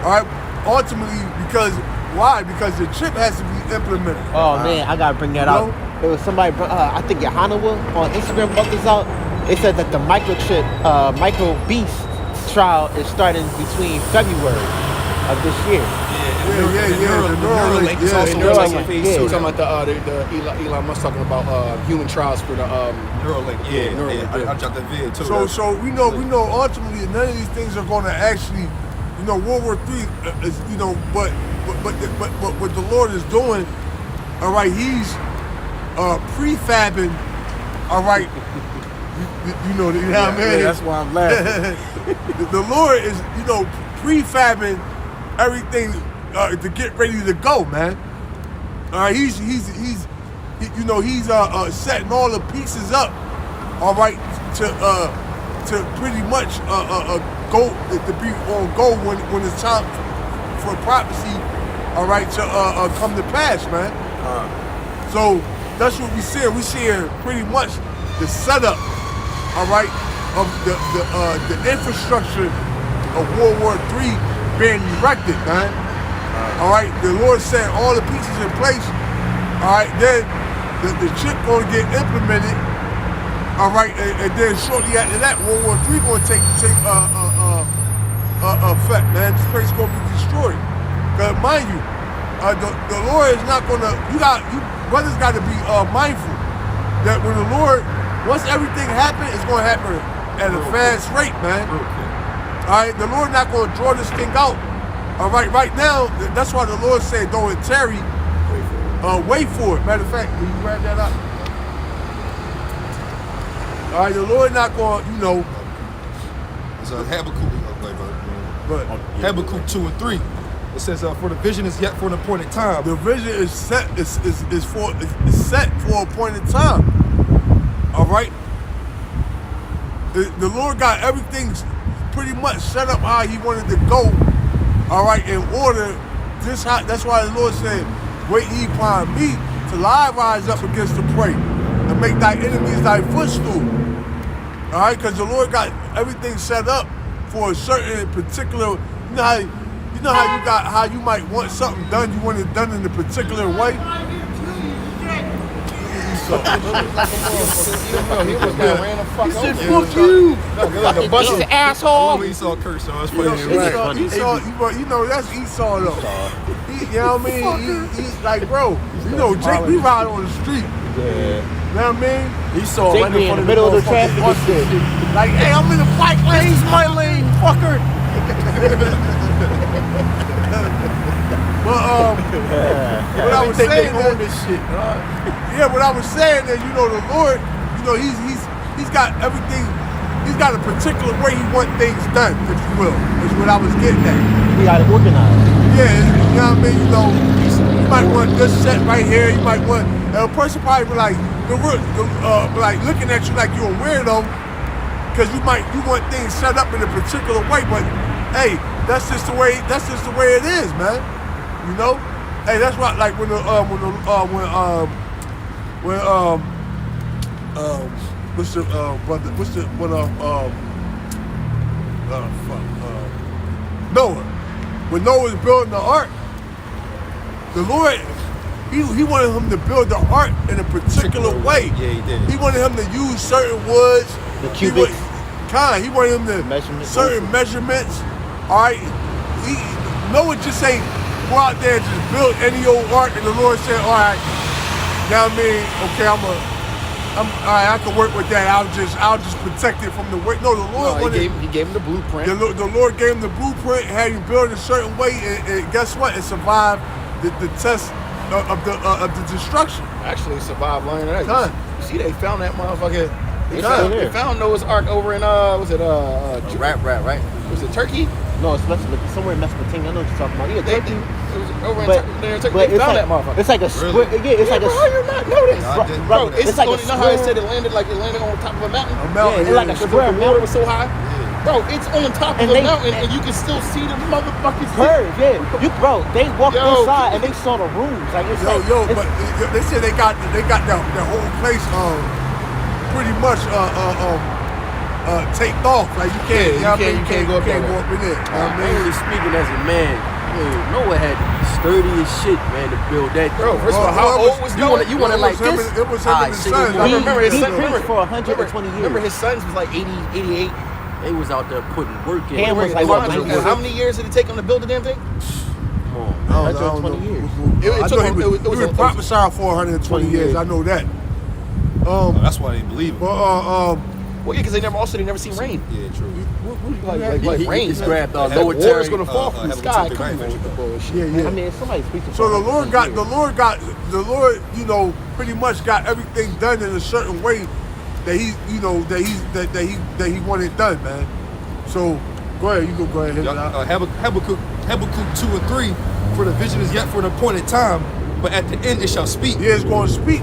[SPEAKER 4] All right. Ultimately, because why? Because the chip has to be implemented.
[SPEAKER 5] Oh man, I gotta bring that out. It was somebody, I think Yohanawa on Instagram brought this out. It said that the microchip, Micro Beast trial is starting between February of this year.
[SPEAKER 1] The Neuralink is also
[SPEAKER 5] Neuralink,
[SPEAKER 1] in phase
[SPEAKER 5] yeah.
[SPEAKER 6] So
[SPEAKER 1] two.
[SPEAKER 6] we're talking about the Elon Musk talking about human trials for the
[SPEAKER 1] Neuralink,
[SPEAKER 6] Neuralink,
[SPEAKER 1] I dropped that vid too.
[SPEAKER 4] So we know ultimately none of these things are going to actually, you know, World War III is, you know, but what the Lord is doing, all right, He's prefabbing, all right, you know what I mean?
[SPEAKER 2] Yeah, that's why I'm laughing.
[SPEAKER 4] The Lord is, you know, prefabbing everything to get ready to go, man. All right, he's you know, he's setting all the pieces up, all right, to pretty much go to be on go when it's time for prophecy, all right, to come to pass, man. So that's what we see. We seeing pretty much the setup, all right, of the infrastructure of World War III being erected, man. All right, the Lord said all the pieces in place. All right, then the chip gonna get implemented. All right, and then shortly after that, World War III gonna take effect, man. This place gonna be destroyed. Cause mind you, the Lord is not gonna. You brothers got to be mindful that when the Lord, once everything happens, it's gonna happen at a fast rate, man. All right, the Lord not gonna draw this thing out. All right, right now, that's why the Lord said, "Don't tarry, wait for it." Matter of fact, will you grab that up? All right, the Lord not gonna, you know.
[SPEAKER 1] It's Habakkuk, but Habakkuk 2 and 3. It says, "For the vision is yet for an appointed time."
[SPEAKER 4] The vision is set is set for a appointed time. All right. The Lord got everything pretty much set up how He wanted to go. All right, in order. That's why the Lord said, "Wait ye upon me till I rise up against the prey, and make thy enemies thy footstool." All right, because the Lord got everything set up for a certain particular. You know how you might want something done. You want it done in a particular way.
[SPEAKER 6] He said, "Fuck you." The bus is an asshole.
[SPEAKER 1] When he saw a curse, so it's
[SPEAKER 4] You know,
[SPEAKER 1] funny.
[SPEAKER 4] you know that's Esau though. You know what I mean? He's like, bro, you know, Jake, we ride on the street. You know what I mean?
[SPEAKER 2] He saw
[SPEAKER 5] Jake
[SPEAKER 2] right
[SPEAKER 5] be
[SPEAKER 2] in front
[SPEAKER 5] in the
[SPEAKER 2] of
[SPEAKER 5] middle of the
[SPEAKER 2] motherfucking
[SPEAKER 5] traffic
[SPEAKER 2] bus.
[SPEAKER 5] and shit.
[SPEAKER 4] Like, hey, I'm in the bike lane.
[SPEAKER 2] This is my lane, fucker.
[SPEAKER 4] But what I was saying that,
[SPEAKER 2] this shit.
[SPEAKER 4] yeah, what I was saying that, you know, the Lord, you know, he's got everything. He's got a particular way he wants things done, if you will. Is what I was getting at.
[SPEAKER 5] We got it organized.
[SPEAKER 4] Yeah, you know what I mean? You know, you might want this set right here. You might want, and a person probably be like, like looking at you like you're a weirdo, because you want things set up in a particular way. But hey, that's just the way it is, man. You know, hey, that's why. Like what's the brother? What's the Noah. When Noah was building the ark, the Lord, he wanted him to build the ark in a particular way.
[SPEAKER 1] Yeah, he did.
[SPEAKER 4] He wanted him to use certain woods.
[SPEAKER 5] The cubics.
[SPEAKER 4] He wanted him to
[SPEAKER 5] Measurements.
[SPEAKER 4] certain measurements. All right. Noah just ain't go out there and just build any old ark, and the Lord said, all right, now I mean, okay, all right, I can work with that. I'll just protect it from the weight. No, the Lord wanted.
[SPEAKER 6] He gave him the blueprint.
[SPEAKER 4] The Lord gave him the blueprint, had him build a certain way, and guess what? It survived the test of the destruction.
[SPEAKER 6] Actually survived longer than that.
[SPEAKER 4] Done.
[SPEAKER 6] You see, they found that motherfucker.
[SPEAKER 4] Done.
[SPEAKER 6] They found Noah's Ark over in was it
[SPEAKER 2] Rat, right?
[SPEAKER 6] was it Turkey?
[SPEAKER 5] No, it's somewhere in Mesopotamia. I know what you're talking about. Yeah,
[SPEAKER 6] It
[SPEAKER 5] Turkey.
[SPEAKER 6] was over in
[SPEAKER 5] But,
[SPEAKER 6] Turkey.
[SPEAKER 5] but
[SPEAKER 6] They
[SPEAKER 5] it's
[SPEAKER 6] found
[SPEAKER 5] like
[SPEAKER 6] that motherfucker.
[SPEAKER 5] it's like a square. Yeah, it's like
[SPEAKER 6] Bro, how you not know this?
[SPEAKER 1] No, I didn't.
[SPEAKER 6] Bro, it's
[SPEAKER 5] like a
[SPEAKER 6] you know how it
[SPEAKER 5] square.
[SPEAKER 6] said it landed on top of a mountain?
[SPEAKER 4] A mountain,
[SPEAKER 5] Yeah, it's like a
[SPEAKER 6] Because
[SPEAKER 5] square
[SPEAKER 6] the water
[SPEAKER 5] mountain.
[SPEAKER 6] was so high. Bro, it's on top of
[SPEAKER 5] And
[SPEAKER 6] the
[SPEAKER 5] they-
[SPEAKER 6] mountain, and you can still see the motherfucking
[SPEAKER 5] Curve, yeah. Bro, they walked
[SPEAKER 6] Yo.
[SPEAKER 5] inside and they saw the rooms. Like it's
[SPEAKER 4] Yo,
[SPEAKER 5] like,
[SPEAKER 4] yo,
[SPEAKER 5] it's-
[SPEAKER 4] but they said they got the whole place pretty much taped off. Like you can't,
[SPEAKER 6] Yeah, you can't go up there.
[SPEAKER 4] go up in there. You know what I mean?
[SPEAKER 2] Mainly speaking as a man, Noah had to be sturdy as shit, man, to build that.
[SPEAKER 6] Bro, first of all,
[SPEAKER 4] Well,
[SPEAKER 6] how
[SPEAKER 4] well,
[SPEAKER 6] old was
[SPEAKER 2] you
[SPEAKER 6] Noah?
[SPEAKER 2] want you want it like
[SPEAKER 4] him
[SPEAKER 2] this?
[SPEAKER 4] and- it was him and
[SPEAKER 2] Alright,
[SPEAKER 4] his
[SPEAKER 2] shit,
[SPEAKER 4] sons.
[SPEAKER 2] we-
[SPEAKER 6] I remember his
[SPEAKER 5] he
[SPEAKER 6] son.
[SPEAKER 5] preached for 120 years.
[SPEAKER 6] Remember his sons was like 80, 88.
[SPEAKER 2] They was out there putting work in.
[SPEAKER 5] Ham was like,
[SPEAKER 6] And
[SPEAKER 5] what,
[SPEAKER 6] how
[SPEAKER 5] 90?
[SPEAKER 6] many years did it take him to build the damn thing?
[SPEAKER 2] Come on,
[SPEAKER 4] I
[SPEAKER 2] man.
[SPEAKER 4] don't know.
[SPEAKER 5] 120 years.
[SPEAKER 6] It
[SPEAKER 4] I
[SPEAKER 6] took
[SPEAKER 4] know
[SPEAKER 6] him-
[SPEAKER 4] he
[SPEAKER 6] it was
[SPEAKER 4] was
[SPEAKER 6] a-
[SPEAKER 4] prophesied for 120 years. I know that.
[SPEAKER 1] That's why they didn't believe him.
[SPEAKER 4] But
[SPEAKER 6] Well, yeah, because they never seen rain.
[SPEAKER 1] Yeah, true.
[SPEAKER 6] Like rain.
[SPEAKER 2] He grabbed
[SPEAKER 1] Had
[SPEAKER 2] Noah
[SPEAKER 6] Water's
[SPEAKER 2] Terry.
[SPEAKER 6] gonna fall from the
[SPEAKER 1] have a
[SPEAKER 6] sky.
[SPEAKER 1] temporary
[SPEAKER 6] Come on
[SPEAKER 1] rain
[SPEAKER 6] with the bullshit.
[SPEAKER 4] yeah.
[SPEAKER 5] I mean, somebody's preaching.
[SPEAKER 4] So
[SPEAKER 5] for
[SPEAKER 4] the Lord
[SPEAKER 5] 120 years.
[SPEAKER 4] you know, pretty much got everything done in a certain way that he wanted done, man. So go ahead, you can go ahead and hit it out.
[SPEAKER 1] Habakkuk 2 and 3, for the vision is yet for an appointed time, but at the end it shall speak.
[SPEAKER 4] Yeah, it's going to speak.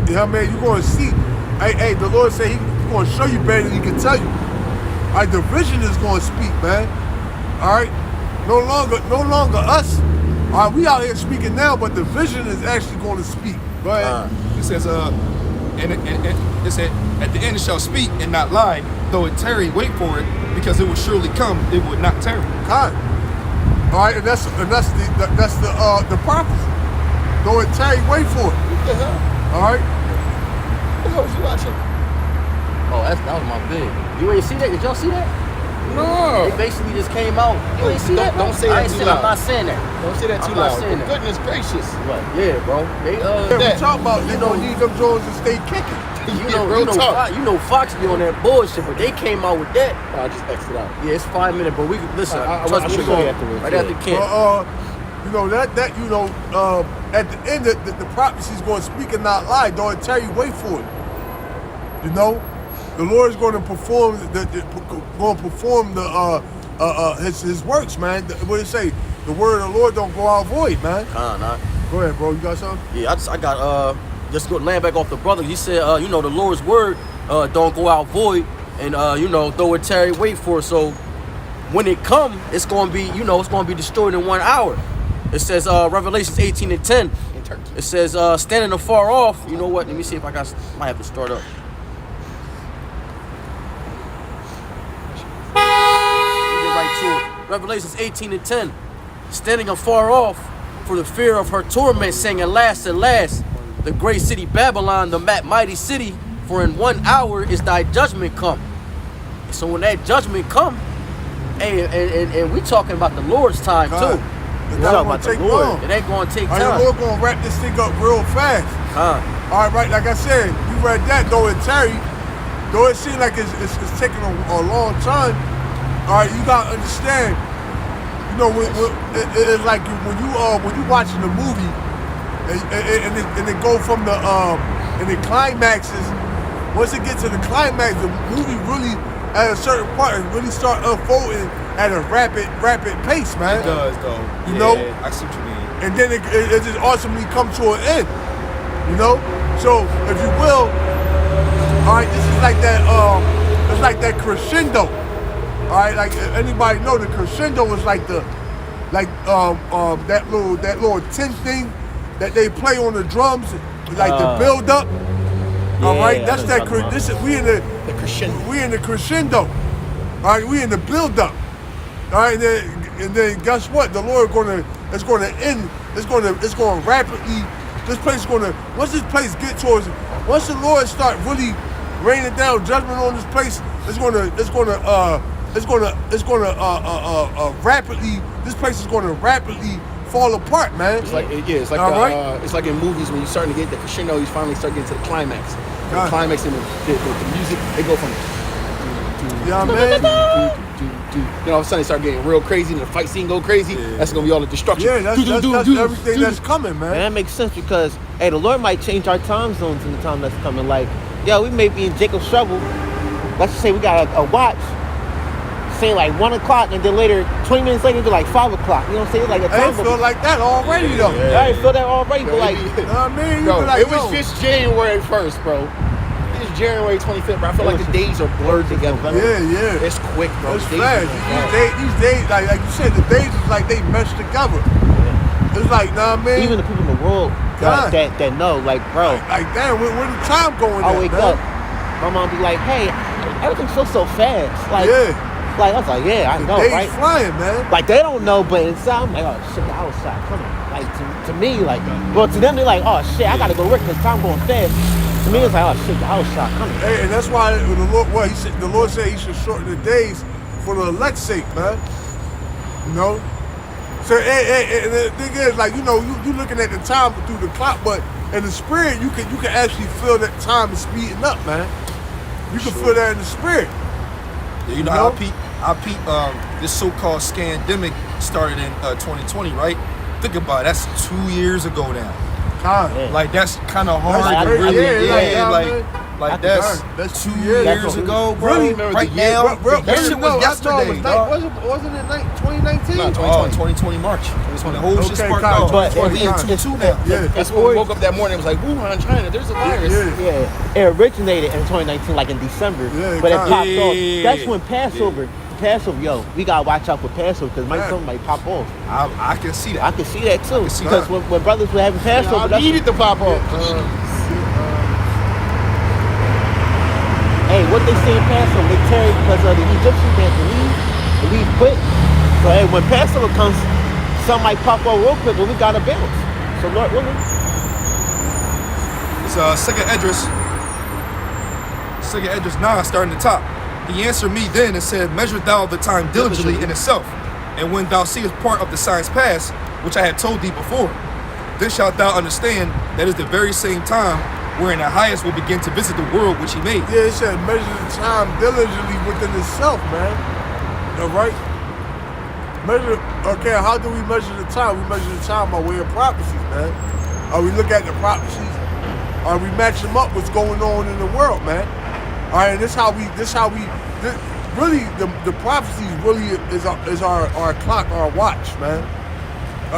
[SPEAKER 4] You know what I mean? You're going to see. Hey, the Lord said He's going to show you better than He can tell you. All right, the vision is going to speak, man. All right, no longer us. All right, we out here speaking now, but the vision is actually going to speak. Go ahead.
[SPEAKER 1] It says, and it said, at the end it shall speak and not lie, though it tarry, wait for it, because it will surely come, it would not tarry.
[SPEAKER 4] Kind. All right, and that's the prophecy. Though it tarry, wait for it.
[SPEAKER 6] What the hell?
[SPEAKER 4] All right.
[SPEAKER 6] What the hell was you watching?
[SPEAKER 2] Oh, that was my big. You ain't see that? Did y'all see that?
[SPEAKER 6] No.
[SPEAKER 2] They basically just came out. You ain't see that?
[SPEAKER 6] Don't say
[SPEAKER 2] I
[SPEAKER 6] that
[SPEAKER 2] ain't
[SPEAKER 6] too
[SPEAKER 2] saying,
[SPEAKER 6] loud.
[SPEAKER 2] I'm not saying that.
[SPEAKER 6] Don't say that too
[SPEAKER 2] I'm not
[SPEAKER 6] loud.
[SPEAKER 2] saying
[SPEAKER 6] For
[SPEAKER 2] that.
[SPEAKER 6] goodness gracious.
[SPEAKER 2] But yeah, bro. They
[SPEAKER 4] Yeah,
[SPEAKER 6] that.
[SPEAKER 4] we talk about they don't need them Jones to stay kicking.
[SPEAKER 6] Real talk.
[SPEAKER 2] Fox be on that bullshit, but they came out with that.
[SPEAKER 6] I just X'd it out.
[SPEAKER 2] Yeah, it's 5 minutes, but we can listen.
[SPEAKER 6] I
[SPEAKER 2] Trust me,
[SPEAKER 6] should
[SPEAKER 2] we're
[SPEAKER 6] go
[SPEAKER 2] going
[SPEAKER 5] afterwards,
[SPEAKER 2] right
[SPEAKER 5] yeah.
[SPEAKER 2] after Kent.
[SPEAKER 4] You know at the end the prophecy is going to speak and not lie. Don't tell you wait for it. You know, the Lord is going to perform his works, man. What do you say? The word of the Lord don't go out void, man.
[SPEAKER 2] Nah.
[SPEAKER 4] Go ahead, bro. You got something?
[SPEAKER 2] Yeah, I got just go land back off the brother. He said, the Lord's word don't go out void, and though it tarry, wait for it. So when it come, it's gonna be, it's gonna be destroyed in 1 hour. It says Revelations 18 and 10. It says standing afar off. You know what? Let me see if might have to start up. Get right to it. Revelations 18 and 10. Standing afar off for the fear of her torment, saying, alas, alas, the great city Babylon, the mighty city, for in 1 hour is thy judgment come. So when that judgment come, hey, and we talking about the Lord's time too.
[SPEAKER 4] It's not going to take long.
[SPEAKER 2] It ain't gonna take
[SPEAKER 4] All right,
[SPEAKER 2] time.
[SPEAKER 4] the Lord going to wrap this thing up real fast. All right, like I said, you read that, though it tarry, though it seems like it's taking a long time. All right, you got to understand. It's like when you watching the movie, and it go from the and the climaxes. Once it gets to the climax, the movie really at a certain part it really start unfolding at a rapid pace, man.
[SPEAKER 1] It does, though.
[SPEAKER 4] You know?
[SPEAKER 1] I see what you mean.
[SPEAKER 4] And then it just ultimately comes to an end. You know? So if you will, all right, this is like that it's like that crescendo. All right, like anybody know the crescendo is like that little tin thing that they play on the drums, like the build up. All right,
[SPEAKER 5] Yeah,
[SPEAKER 4] that's
[SPEAKER 5] I
[SPEAKER 4] that.
[SPEAKER 5] know what you're talking
[SPEAKER 4] We in the
[SPEAKER 6] crescendo.
[SPEAKER 4] We in the crescendo. All right, we in the build up. All right, and then guess what? The Lord it's going to end. It's going to rapidly. This place is going to once this place get towards. Once the Lord start really raining down judgment on this place, it's going to rapidly. This place is going to rapidly fall apart, man.
[SPEAKER 6] It's like
[SPEAKER 4] All right.
[SPEAKER 6] it's like in movies when you're starting to get the crescendo, you finally start getting to the climax. The
[SPEAKER 4] Right.
[SPEAKER 6] climax and the music, they go from
[SPEAKER 4] You know what I mean?
[SPEAKER 6] all of a sudden they start getting real crazy and the fight scene go crazy. That's gonna be all the destruction.
[SPEAKER 4] Yeah, that's everything that's coming,
[SPEAKER 5] And
[SPEAKER 4] man.
[SPEAKER 5] that makes sense because, hey, the Lord might change our time zones in the time that's coming. Like, we may be in Jacob's trouble. Let's just say we got a watch saying like 1 o'clock, and then later, 20 minutes later, it'll be like 5 o'clock. You know what I'm saying? Like a
[SPEAKER 4] I
[SPEAKER 5] time
[SPEAKER 4] ain't feel like that already though.
[SPEAKER 5] I ain't feel that already, but like,
[SPEAKER 4] You know what I mean? You
[SPEAKER 6] Bro,
[SPEAKER 4] be like,
[SPEAKER 6] it was
[SPEAKER 4] yo.
[SPEAKER 6] just January 1st, bro. it's January 25th, bro. I feel like the days are blurred together.
[SPEAKER 4] Yeah.
[SPEAKER 6] It's quick, bro.
[SPEAKER 4] It's
[SPEAKER 6] Days
[SPEAKER 4] fast.
[SPEAKER 6] are
[SPEAKER 4] These days, like you said, the days is like they meshed together. It's like, nah, man.
[SPEAKER 5] Even the people in the world
[SPEAKER 4] God.
[SPEAKER 5] that know, like, bro,
[SPEAKER 4] Like, damn, where the time going
[SPEAKER 5] I
[SPEAKER 4] at,
[SPEAKER 5] wake
[SPEAKER 4] man?
[SPEAKER 5] up, my mom be like, hey, everything feels so fast. Like, like I was like, yeah, I
[SPEAKER 4] The
[SPEAKER 5] know,
[SPEAKER 4] days
[SPEAKER 5] right?
[SPEAKER 4] flying, man.
[SPEAKER 5] Like they don't know, but inside I'm like, oh shit, the outside coming. Like to me, like, well, to them they're like, oh shit, I gotta go work because time going fast. To me, it's like, oh shit, the outside coming.
[SPEAKER 4] Hey, and that's why the Lord, the Lord said he should shorten the days for the elect's sake, man. You know? So, and the thing is, like, you know, you looking at the time through the clock, but in the spirit, you can actually feel that time is speeding up, man. You can feel that in the spirit.
[SPEAKER 1] Yeah, you know, I peep this so-called scandemic started in 2020, right? Think about it, that's 2 years ago now.
[SPEAKER 4] Time.
[SPEAKER 1] Like that's kind of hard
[SPEAKER 5] That's
[SPEAKER 1] to
[SPEAKER 5] crazy.
[SPEAKER 1] really,
[SPEAKER 4] Yeah,
[SPEAKER 1] like
[SPEAKER 5] that's
[SPEAKER 1] that's 2
[SPEAKER 4] years.
[SPEAKER 1] years ago, bro.
[SPEAKER 4] Really?
[SPEAKER 1] Right now, that shit was yesterday, dog.
[SPEAKER 4] Wasn't it 2019?
[SPEAKER 6] No,
[SPEAKER 1] 2020 March. That's when the whole shit
[SPEAKER 4] Okay,
[SPEAKER 1] sparked
[SPEAKER 4] Kyle,
[SPEAKER 1] off.
[SPEAKER 5] but
[SPEAKER 1] But we in
[SPEAKER 5] it's-
[SPEAKER 1] 2-2 now.
[SPEAKER 4] Yeah.
[SPEAKER 6] That's when we woke up that morning. It was like Wuhan, China. There's a virus.
[SPEAKER 4] Yeah.
[SPEAKER 5] It originated in 2019, like in December,
[SPEAKER 4] Yeah,
[SPEAKER 5] but it
[SPEAKER 4] kinda.
[SPEAKER 5] popped off.
[SPEAKER 1] Yeah.
[SPEAKER 5] That's when Passover, yo, we gotta watch out for Passover because
[SPEAKER 4] Yeah.
[SPEAKER 5] something might pop off.
[SPEAKER 1] I can see
[SPEAKER 5] I
[SPEAKER 1] that.
[SPEAKER 5] can see that too
[SPEAKER 1] see
[SPEAKER 5] because
[SPEAKER 1] that.
[SPEAKER 5] when brothers were having Passover,
[SPEAKER 6] I
[SPEAKER 5] that's
[SPEAKER 6] needed to pop off.
[SPEAKER 5] hey, what they say in Passover, they tarry because of the Egyptians they had to leave quick. So hey, when Passover comes, some might pop off real quick, but we gotta bounce. So Lord willing.
[SPEAKER 1] It's Second Esdras 9, starting at the top. He answered me then and said, measure thou the time diligently in itself, and when thou seest part of the signs pass, which I had told thee before, then shalt thou understand that is the very same time wherein the highest will begin to visit the world which he made.
[SPEAKER 4] Yeah, it said measure the time diligently within itself, man. All right? Okay, how do we measure the time? We measure the time by way of prophecies, man. We look at the prophecies, we match them up what's going on in the world, man. All right, and really, the prophecies really is our clock, our watch, man.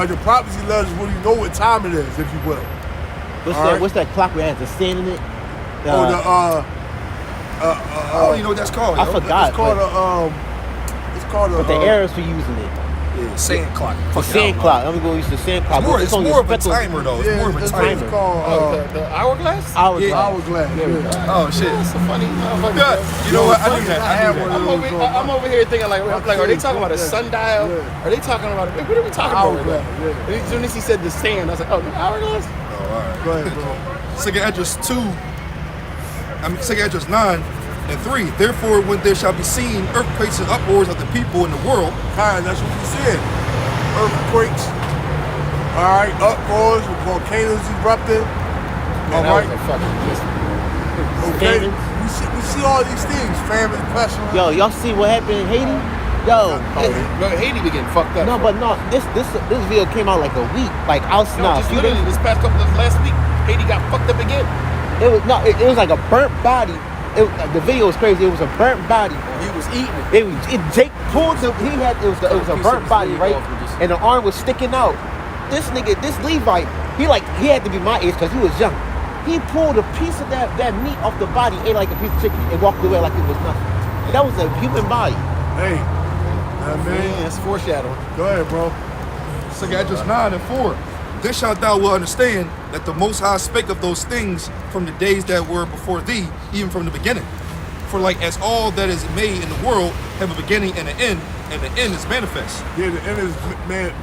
[SPEAKER 4] The prophecy let us really know what time it is, if you will.
[SPEAKER 5] What's that clock we had to stand in it?
[SPEAKER 1] I don't even know what that's called.
[SPEAKER 5] I
[SPEAKER 1] yo.
[SPEAKER 5] forgot.
[SPEAKER 4] It's called a.
[SPEAKER 5] But the Arabs were using it.
[SPEAKER 1] Yeah, sand clock.
[SPEAKER 5] The
[SPEAKER 1] Fuck it, I
[SPEAKER 5] sand
[SPEAKER 1] don't know.
[SPEAKER 5] clock. I'm gonna go use the sand clock.
[SPEAKER 1] It's
[SPEAKER 5] only
[SPEAKER 1] more of a
[SPEAKER 5] speckles.
[SPEAKER 1] timer though. It's more of a
[SPEAKER 4] it's
[SPEAKER 1] timer.
[SPEAKER 4] called
[SPEAKER 6] The hourglass?
[SPEAKER 5] Hourglass.
[SPEAKER 4] hourglass. Yeah.
[SPEAKER 1] Oh shit.
[SPEAKER 6] That's a funny motherfucker.
[SPEAKER 1] Good. You know what? I knew that. I knew that.
[SPEAKER 6] I'm over here thinking like, are they talking about a sundial?
[SPEAKER 4] Yeah.
[SPEAKER 6] Are they talking about what are we talking about?
[SPEAKER 4] Hourglass,
[SPEAKER 6] Right now?
[SPEAKER 4] yeah.
[SPEAKER 6] As soon as he said the sand, I was like, oh, the hourglass.
[SPEAKER 4] Go ahead, bro.
[SPEAKER 1] Second Esdras 9 and 3. Therefore, when there shall be seen earthquakes and uproars of the people in the world,
[SPEAKER 4] That's what we said. Earthquakes. All right, uproars, volcanoes erupting. All right. Okay.
[SPEAKER 6] Famines.
[SPEAKER 4] We see all these things. Famine, pestilence.
[SPEAKER 5] Yo, y'all see what happened in Haiti? Yo,
[SPEAKER 6] Haiti be getting fucked up.
[SPEAKER 5] no, but no, this video came out like a week, like out now.
[SPEAKER 6] just literally this past last week, Haiti got fucked up again.
[SPEAKER 5] It was like a burnt body. The video was crazy. It was a burnt body.
[SPEAKER 6] He was eating it.
[SPEAKER 5] Jake pulled it was a burnt body, right? And the arm was sticking out. This Levite, he had to be my age because he was young. He pulled a piece of that meat off the body, ate like a piece of chicken, and walked away like it was nothing. That was a human body.
[SPEAKER 4] Hey.
[SPEAKER 6] Man, that's foreshadowing.
[SPEAKER 4] Go ahead, bro.
[SPEAKER 1] Second Esdras 9 and 4. Then shalt thou will understand that the Most High spake of those things from the days that were before thee, even from the beginning. For like as all that is made in the world have a beginning and an end, and the end is manifest.
[SPEAKER 4] Yeah, the end is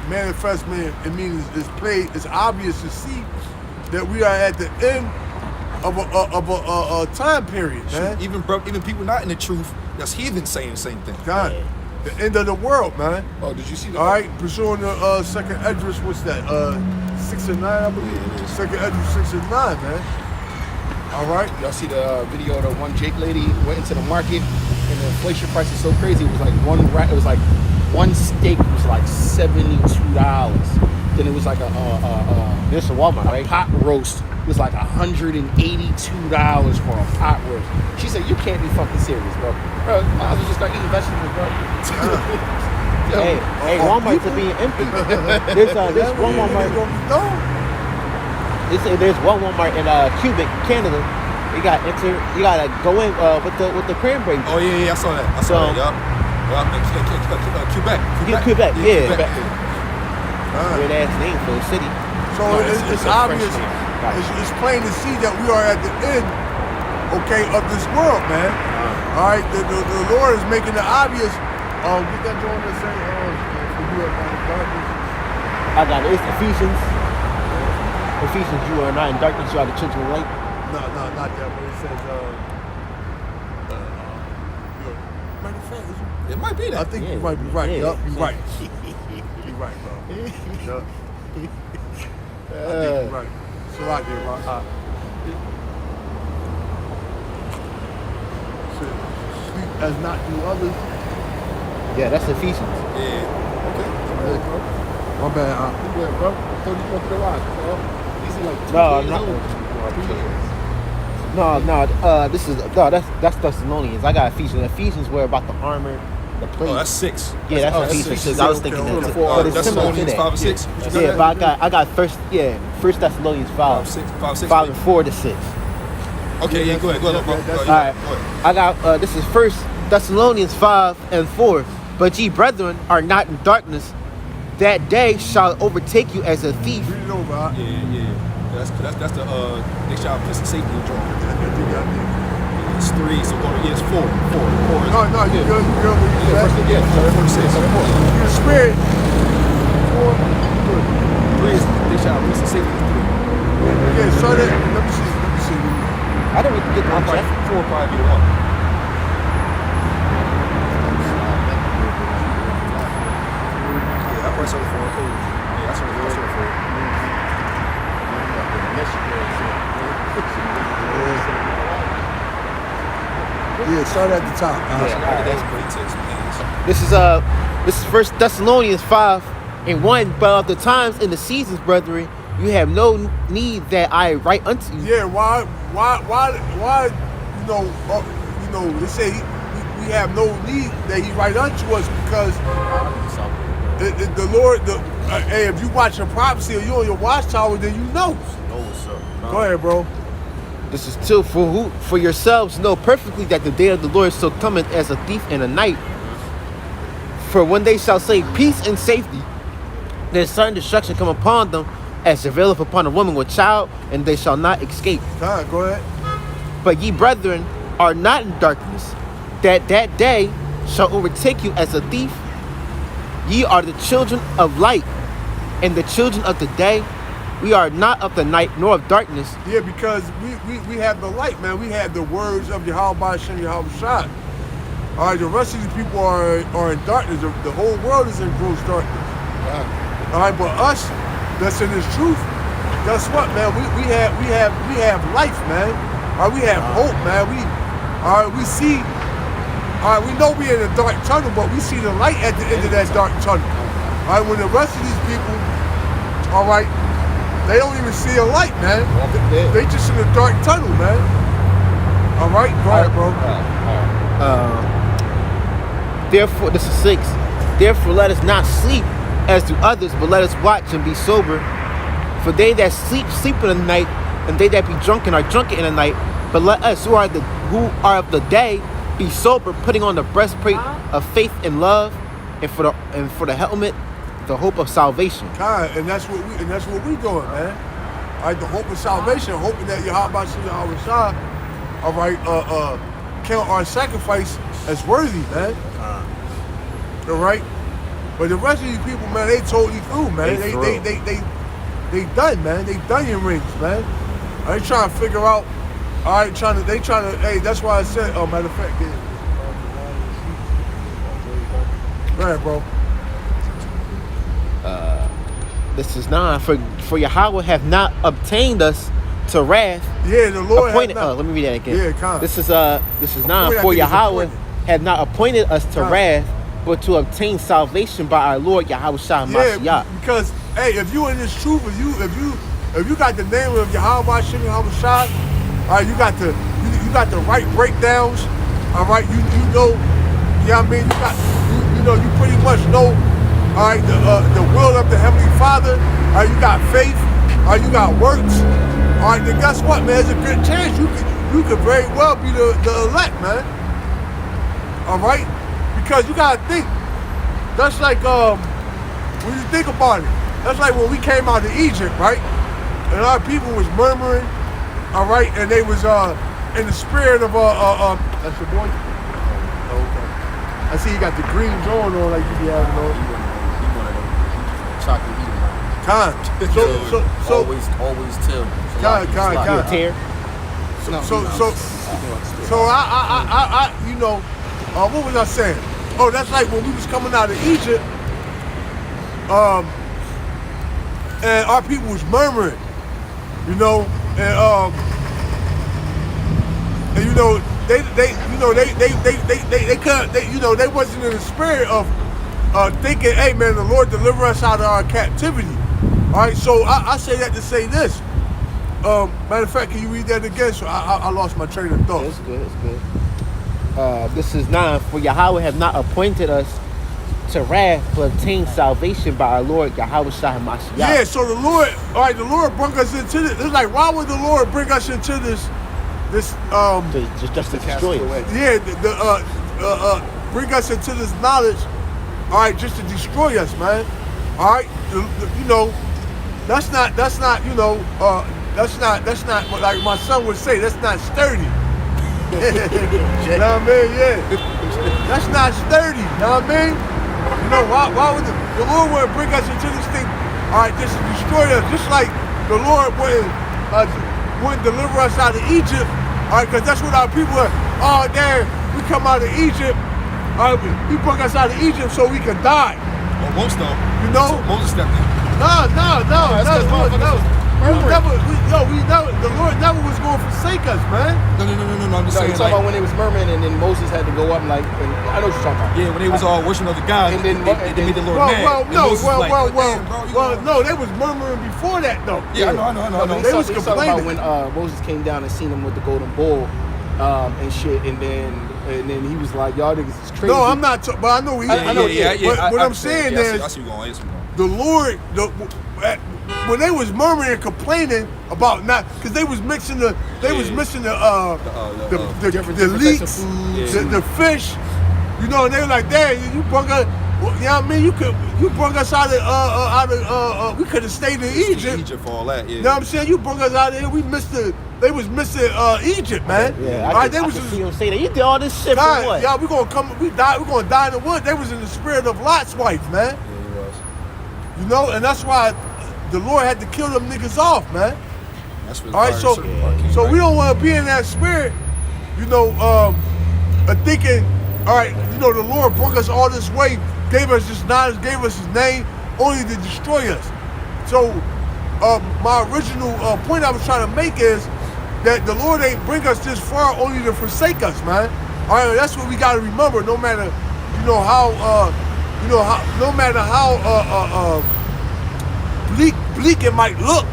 [SPEAKER 4] manifest, man. It means it's obvious to see that we are at the end of a time period, man.
[SPEAKER 1] Even people not in the truth, that's heathen saying the same thing.
[SPEAKER 4] God, the end of the world, man.
[SPEAKER 6] Oh, did you see that?
[SPEAKER 4] All right, pursuing the second Esdras, what's that? 6 and 9, I believe.
[SPEAKER 1] Yeah, it is.
[SPEAKER 4] Second Esdras 6 and 9, man. All right.
[SPEAKER 6] Y'all see the video of the one Jake lady went into the market and the inflation price is so crazy. It was like one steak was like $72. Then it was like
[SPEAKER 5] This is Walmart, right?
[SPEAKER 6] pot roast was like $182 for a pot roast. She said, "You can't be fucking serious, bro. Bro, you might as well just start eating vegetables, bro."
[SPEAKER 5] Hey, Walmart's are being empty. There's one Walmart. There's one Walmart in Quebec, Canada. You gotta go in with the cranberry.
[SPEAKER 1] Oh yeah, I saw that. I saw that. Yup. Quebec.
[SPEAKER 5] Quebec, yeah.
[SPEAKER 1] Quebec.
[SPEAKER 5] Weird ass name for a city.
[SPEAKER 4] So
[SPEAKER 1] No,
[SPEAKER 4] it's
[SPEAKER 1] it's a
[SPEAKER 4] obvious.
[SPEAKER 1] French name.
[SPEAKER 4] It's plain to see that we are at the end, okay, of this world, man. All right, the Lord is making it obvious. Get that joint to say, for you are not in darkness.
[SPEAKER 5] I got it. It's Ephesians. Ephesians, you are not in darkness, you are the children of light.
[SPEAKER 4] No, not that. But it says, matter of fact,
[SPEAKER 1] It might be that.
[SPEAKER 4] I think
[SPEAKER 5] Yeah,
[SPEAKER 4] you might be right.
[SPEAKER 5] yeah.
[SPEAKER 4] Yup, you're right. You're right, bro. Yup. I think you're right. So I did right. Sleep as not do others.
[SPEAKER 5] Yeah, that's Ephesians.
[SPEAKER 1] Yeah. Okay.
[SPEAKER 4] My bad.
[SPEAKER 3] Yeah, bro. I thought you went to the rock, bro. These are like 2
[SPEAKER 5] No,
[SPEAKER 3] days
[SPEAKER 5] not-
[SPEAKER 3] old. 3 years.
[SPEAKER 5] That's Thessalonians. I got Ephesians. Ephesians were about the armor, the plate.
[SPEAKER 1] Oh, that's 6.
[SPEAKER 5] Yeah, that's
[SPEAKER 1] that's
[SPEAKER 5] Ephesians.
[SPEAKER 1] 6.
[SPEAKER 5] I was thinking
[SPEAKER 4] Okay,
[SPEAKER 5] that.
[SPEAKER 4] okay.
[SPEAKER 5] But it's similar to
[SPEAKER 1] Thessalonians 5
[SPEAKER 5] that.
[SPEAKER 1] and 6.
[SPEAKER 5] Yeah, but I got First Thessalonians 5,
[SPEAKER 1] 5, 6.
[SPEAKER 5] 5 and 4 to 6.
[SPEAKER 1] Okay, yeah, go ahead.
[SPEAKER 4] All
[SPEAKER 5] right. I got this is First Thessalonians 5 and 4. But ye brethren are not in darkness, that day shall overtake you as a thief.
[SPEAKER 4] Read it over. Huh?
[SPEAKER 1] Yeah. That's the they shall piss the safety joint. It's 3, so go to it's 4. 4 is
[SPEAKER 4] No, you good. You good.
[SPEAKER 1] yeah, 4 to 6.
[SPEAKER 4] Your spirit.
[SPEAKER 1] 3 is they shall piss the safety.
[SPEAKER 4] Yeah, so that. Let me see.
[SPEAKER 5] I didn't really get my check.
[SPEAKER 1] 4 probably be the one. Yeah, I press on the 4. Yeah, that's on the 4.
[SPEAKER 4] Yeah, start at the top.
[SPEAKER 5] This is First Thessalonians 5 and 1. But of the times and the seasons, brethren, you have no need that I write unto you.
[SPEAKER 4] Yeah, why? They say we have no need that he write unto us because the Lord. Hey, if you watch a prophecy or you on your watchtower, then you know. Go ahead, bro.
[SPEAKER 5] This is till for yourselves know perfectly that the day of the Lord so cometh as a thief in the night. For when they shall say peace and safety, then sudden destruction come upon them, as availeth upon a woman with child, and they shall not escape.
[SPEAKER 4] Go ahead.
[SPEAKER 5] But ye brethren are not in darkness, that day shall overtake you as a thief. Ye are the children of light, and the children of the day. We are not of the night nor of darkness.
[SPEAKER 4] Yeah, because we have the light, man. We have the words of Yahweh Shem Yahweh Shai. All right, the rest of these people are in darkness. The whole world is in gross darkness. All right, but us that's in this truth, guess what, man? We have life, man. All right, we have hope, man. We see. All right, we know we're in a dark tunnel, but we see the light at the end of that dark tunnel. All right, when the rest of these people, all right, they don't even see a light, man. They just in a dark tunnel, man. All right, go ahead, bro.
[SPEAKER 5] Therefore, this is 6. Therefore, let us not sleep as do others, but let us watch and be sober. For they that sleep in the night, and they that be drunken are drunken in the night. But let us who are of the day be sober, putting on the breastplate of faith and love, and for the helmet, the hope of salvation.
[SPEAKER 4] And that's what we doing, man. All right, the hope of salvation, hoping that Yahweh Shem Yahweh Shai, all right, count our sacrifice as worthy, man. All right, but the rest of these people, man, they totally through, man. They done, man. They done your rings, man. They trying to figure out. All right, they trying to. Hey, that's why I said. Oh, matter of fact, yeah. Go ahead, bro.
[SPEAKER 5] This is 9. For Yahweh have not obtained us to wrath.
[SPEAKER 4] Yeah, the Lord
[SPEAKER 5] Appointed.
[SPEAKER 4] had not.
[SPEAKER 5] Let me read that again.
[SPEAKER 4] Yeah, come.
[SPEAKER 5] This is 9.
[SPEAKER 4] I
[SPEAKER 5] For
[SPEAKER 4] think it's
[SPEAKER 5] Yahweh
[SPEAKER 4] appointed.
[SPEAKER 5] have not appointed us to wrath, but to obtain salvation by our Lord Yahweh Shai
[SPEAKER 4] Yeah,
[SPEAKER 5] Mashiach.
[SPEAKER 4] because hey, if you in this truth, if you got the name of Yahweh Shem Yahweh Shai, all right, you got the right breakdowns. All right, you know, yeah, I mean, you pretty much know. All right, the will of the Heavenly Father. All right, you got faith. All right, you got works. All right, then guess what, man? There's a good chance you you could very well be the elect, man. All right? Because you gotta think. That's like when you think about it, that's like when we came out of Egypt, right? And our people was murmuring, all right, and they was in the spirit of that's your boy? Okay. I see you got the green on like you be having on.
[SPEAKER 2] Chocolate eating.
[SPEAKER 4] Time. So
[SPEAKER 2] always tell.
[SPEAKER 4] Con.
[SPEAKER 5] Tear.
[SPEAKER 4] So I you know, what was I saying? Oh, that's like when we was coming out of Egypt, and our people was murmuring, you know, and you know they couldn't, you know, they wasn't in the spirit of thinking, hey man, the Lord deliver us out of our captivity. All right, so I say that to say this. Matter of fact, can you read that again? So I lost my train of thought.
[SPEAKER 5] It's good. This is 9. For Yahweh have not appointed us to wrath, but obtain salvation by our Lord Yahweh Shah HaMashiach.
[SPEAKER 4] Yeah, so the Lord, all right, the Lord brought us into this. It's like, why would the Lord bring us into this
[SPEAKER 5] Just to destroy us.
[SPEAKER 4] Yeah, bring us into this knowledge, all right, just to destroy us, man. All right, you know, that's not, you know, that's not like my son would say. That's not sturdy. You know what I mean? Yeah, that's not sturdy. You know what I mean? You know why would the Lord would bring us into this thing? All right, just to destroy us, just like the Lord wouldn't deliver us out of Egypt. All right, because that's what our people are. Oh, there we come out of Egypt. All right, he brought us out of Egypt so we could die.
[SPEAKER 1] Almost though.
[SPEAKER 4] You know?
[SPEAKER 1] So Moses stepped in.
[SPEAKER 4] No. We never. The Lord never was going to forsake us, man.
[SPEAKER 1] No. I'm just
[SPEAKER 6] No,
[SPEAKER 1] saying.
[SPEAKER 6] you're talking about when they was murmuring and then Moses had to go up and like, and I know what you're talking about.
[SPEAKER 1] Yeah, when they was all worshiping other gods,
[SPEAKER 6] And then-
[SPEAKER 1] they made the Lord mad.
[SPEAKER 4] Well,
[SPEAKER 1] And Moses was like, "Damn, bro, you know."
[SPEAKER 4] no. They was murmuring before that, though.
[SPEAKER 1] Yeah, I know.
[SPEAKER 6] No, but
[SPEAKER 4] They
[SPEAKER 6] he's
[SPEAKER 4] was
[SPEAKER 6] talking about
[SPEAKER 4] complaining.
[SPEAKER 6] when Moses came down and seen him with the golden bull and shit, and then he was like, y'all niggas is crazy.
[SPEAKER 4] No, I'm not. But I know he.
[SPEAKER 6] I know.
[SPEAKER 4] What I'm saying is,
[SPEAKER 1] I see you going.
[SPEAKER 4] the Lord, when they was murmuring and complaining about not, because they was mixing the leeks, the fish, you know, and they were like, "Dad, you brought us, you know what I mean? You brought us out of we could have stayed in Egypt.
[SPEAKER 1] Egypt for all that, yeah.
[SPEAKER 4] You know what I'm saying? You brought us out of here. They was missing Egypt, man.
[SPEAKER 5] Yeah,
[SPEAKER 4] all right,
[SPEAKER 5] I can see him say that. You did all this shit for what?
[SPEAKER 4] Yeah, we're gonna die in the wood. They was in the spirit of Lot's wife, man.
[SPEAKER 1] Yeah, he was.
[SPEAKER 4] You know, and that's why the Lord had to kill them niggas off, man.
[SPEAKER 1] That's what.
[SPEAKER 4] All right, so we don't want to be in that spirit, you know, thinking, all right, you know, the Lord brought us all this way, gave us this knowledge, gave us His name, only to destroy us. So, my original point I was trying to make is that the Lord ain't bring us this far only to forsake us, man. All right, that's what we got to remember. No matter, you know how, no matter how bleak it might look.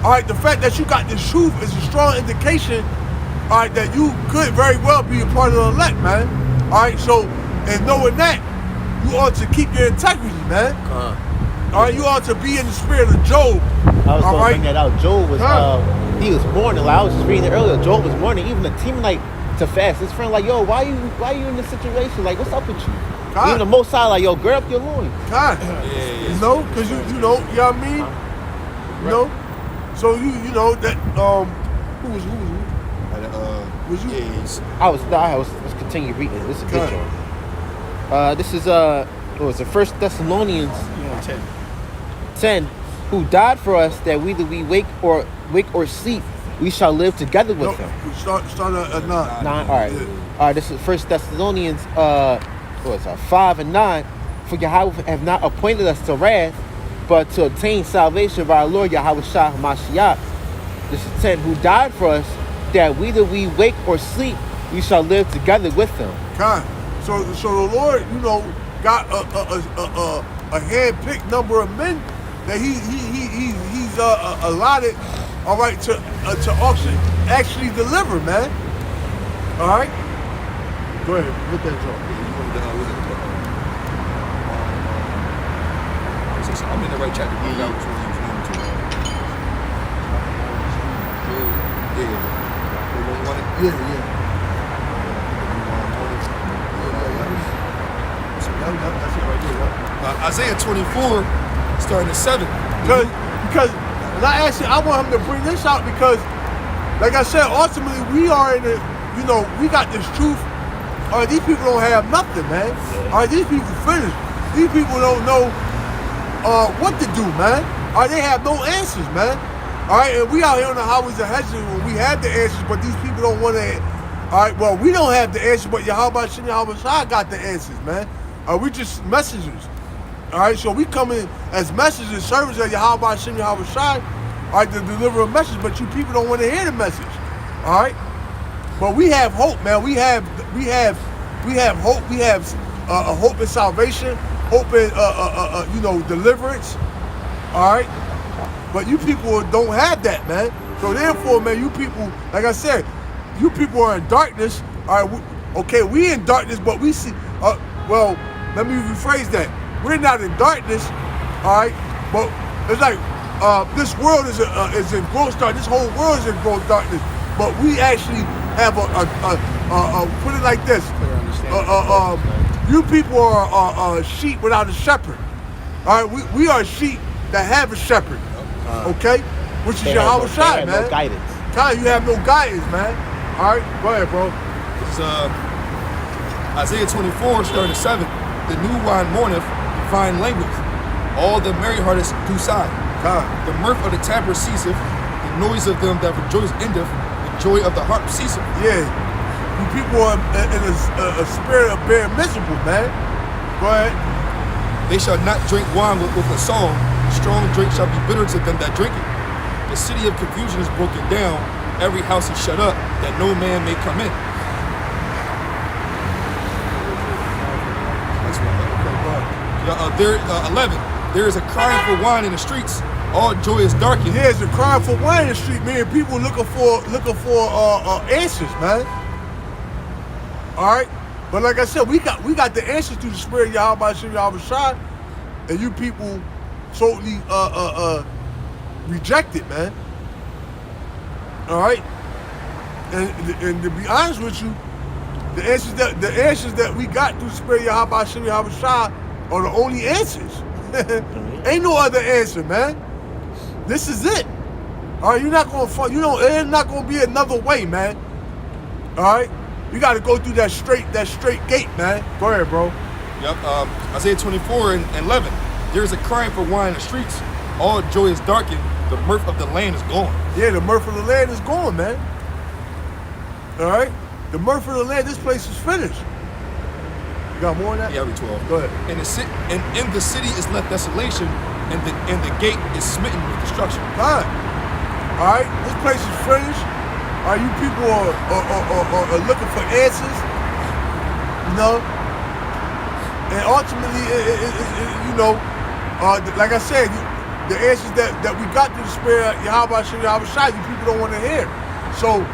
[SPEAKER 4] All right, the fact that you got this truth is a strong indication, all right, that you could very well be a part of the elect, man. All right, so, and knowing that, you ought to keep your integrity, man. All right, you ought to be in the spirit of Job.
[SPEAKER 5] I was
[SPEAKER 4] all
[SPEAKER 5] going to
[SPEAKER 4] right?
[SPEAKER 5] bring that out. Job was, he was mourning. Like I was just reading it earlier. Job was mourning. Even the team, like, to fast. His friend, like, yo, why you in this situation? Like, what's up with you?
[SPEAKER 4] God.
[SPEAKER 5] Even the Most High, like, yo, gird up your loins.
[SPEAKER 4] God,
[SPEAKER 1] Yeah.
[SPEAKER 4] you know, because you know what I mean? You know? So you know that, who was who? Was you?
[SPEAKER 1] Yeah,
[SPEAKER 5] I was let's continue reading. This is a good one. This is what was it? 1 Thessalonians 10, who died for us that whether we wake or sleep, we shall live together with him.
[SPEAKER 4] Start at 9.
[SPEAKER 5] 9. All right.
[SPEAKER 4] Yeah.
[SPEAKER 5] All right. This is 1 Thessalonians 5 and 9. For Yahweh have not appointed us to wrath, but to obtain salvation by our Lord Yahweh Shah HaMashiach. This is 10. Who died for us that whether we wake or sleep, we shall live together with him.
[SPEAKER 4] Kind. So the Lord, you know, got a hand-picked number of men that he's allotted, all right, to actually deliver, man. All right. Go ahead, look that joke.
[SPEAKER 1] I'm in the right chapter. Yeah. Yeah.
[SPEAKER 4] Yeah, yeah. That's it right there.
[SPEAKER 1] Isaiah 24, starting at 7.
[SPEAKER 4] Because and I actually I want him to bring this out because, like I said, ultimately we are in it. You know, we got this truth. All right, these people don't have nothing, man. All right, these people finished. These people don't know what to do, man. All right, they have no answers, man. All right, and we out here on the highways and hedges when we have the answers, but these people don't want to. All right, well, we don't have the answers, but Yahweh Shem Yahweh Shai got the answers, man. We just messengers. All right, so we come in as messengers, servants of Yahweh Shem Yahweh Shai, all right, to deliver a message, but you people don't want to hear the message. All right, but we have hope, man. We have hope. We have a hope in salvation, hope in deliverance. All right, but you people don't have that, man. So therefore, man, you people, like I said, you people are in darkness. All right, we in darkness, but we see. Well, let me rephrase that. We're not in darkness, all right. But it's like this world is in gross darkness. This whole world is in gross darkness. But we actually have put it like this. You people are sheep without a shepherd. All right, we are sheep that have a shepherd. Okay, which is Yahweh Shai, man.
[SPEAKER 5] No guidance.
[SPEAKER 4] You have no guidance, man. All right, go ahead, bro.
[SPEAKER 1] It's Isaiah 24, starting at 7. The new wine mourneth, fine language. All the merry-hearted do sigh. The mirth of the tapper ceaseth. The noise of them that rejoice endeth. The joy of the harp ceaseth.
[SPEAKER 4] Yeah. You people are in a spirit of being miserable, man. Go ahead.
[SPEAKER 1] They shall not drink wine with a song. Strong drink shall be bitter to them that drink it. The city of confusion is broken down. Every house is shut up, that no man may come in. That's right. Okay, 11. There is a crying for wine in the streets. All joy is darkened.
[SPEAKER 4] Yeah, it's a crying for wine in the street, man. People looking for answers, man. All right, but like I said, we got the answers through the spirit of Yahweh Shem Yahweh Shai, and you people totally reject it, man. All right, and to be honest with you, the answers that we got through the spirit of Yahweh Shem Yahweh Shai are the only answers. Ain't no other answer, man. This is it. All right, you're not gonna find. There's not gonna be another way, man. All right. You got to go through that straight gate, man. Go ahead, bro.
[SPEAKER 1] Yep. Isaiah 24 and 11. There is a crying for wine in the streets. All joy is darkened. The mirth of the land is gone.
[SPEAKER 4] Yeah, the mirth of the land is gone, man. All right? The mirth of the land, this place is finished. You got more on that?
[SPEAKER 1] Yeah, I'll be 12.
[SPEAKER 4] Go ahead.
[SPEAKER 1] And in the city is left desolation, and the gate is smitten with destruction.
[SPEAKER 4] Fine. All right? This place is finished. All right, you people are looking for answers, you know, and ultimately, like I said, the answers that we got through the spirit of Yahweh Shem Yahweh Shai, you people don't want to hear. So,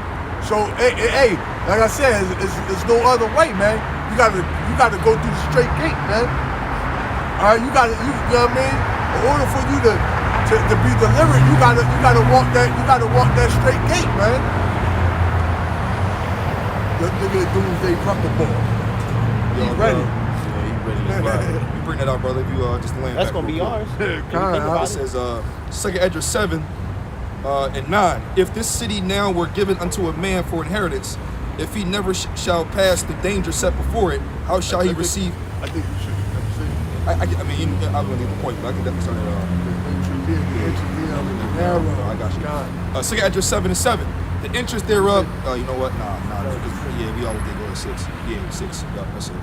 [SPEAKER 4] hey, like I said, it's no other way, man. You gotta go through the straight gate, man. All right, you know what I mean? In order for you to be delivered, you gotta walk that straight gate, man. Look at the Doomsday Prepper ball. He's ready.
[SPEAKER 1] Yeah, he's ready. Wow. You bring that out, brother. If you just land
[SPEAKER 5] That's
[SPEAKER 1] back
[SPEAKER 5] gonna be
[SPEAKER 1] real
[SPEAKER 5] ours.
[SPEAKER 1] quick. It says, 2 Esdras 7 and 9. If this city now were given unto a man for inheritance, if he never shall pass the danger set before it, how shall he receive?
[SPEAKER 4] I think you should.
[SPEAKER 1] I mean, I'm gonna leave the point, but I can definitely start I got you. 2 Esdras 7 and 7. The interest thereof. You know what? Nah. Yeah, we always did go to 6. Yeah, 6. Yeah, that's it.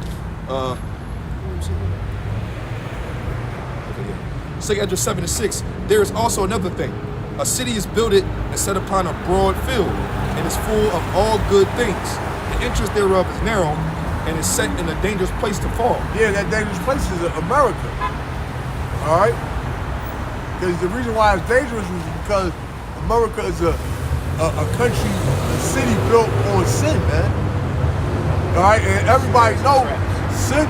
[SPEAKER 1] Okay, yeah. 2 Esdras 7 and 6. There is also another thing. A city is builded and set upon a broad field, and is full of all good things. The interest thereof is narrow, and is set in a dangerous place to fall.
[SPEAKER 4] Yeah, that dangerous place is America. All right? Because the reason why it's dangerous is because America is a country, a city built on sin, man. All right? And everybody knows sin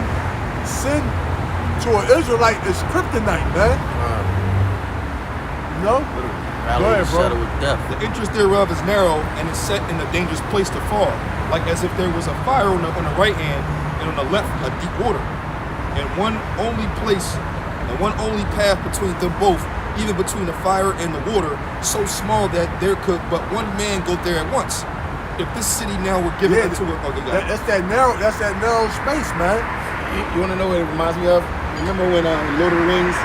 [SPEAKER 4] to an Israelite is kryptonite, man. You know?
[SPEAKER 2] Valley
[SPEAKER 4] Go
[SPEAKER 2] of
[SPEAKER 4] ahead,
[SPEAKER 2] the
[SPEAKER 4] bro.
[SPEAKER 2] shadow of death.
[SPEAKER 1] The entrance thereof is narrow and is set in a dangerous place to fall, like as if there was a fire on the right hand and on the left a deep water, and one only place and one only path between them both, even between the fire and the water, so small that there could but one man go there at once. If this city now were given unto it,
[SPEAKER 4] That's that narrow space, man.
[SPEAKER 6] You want to know what it reminds me of? Remember when Lord of the Rings,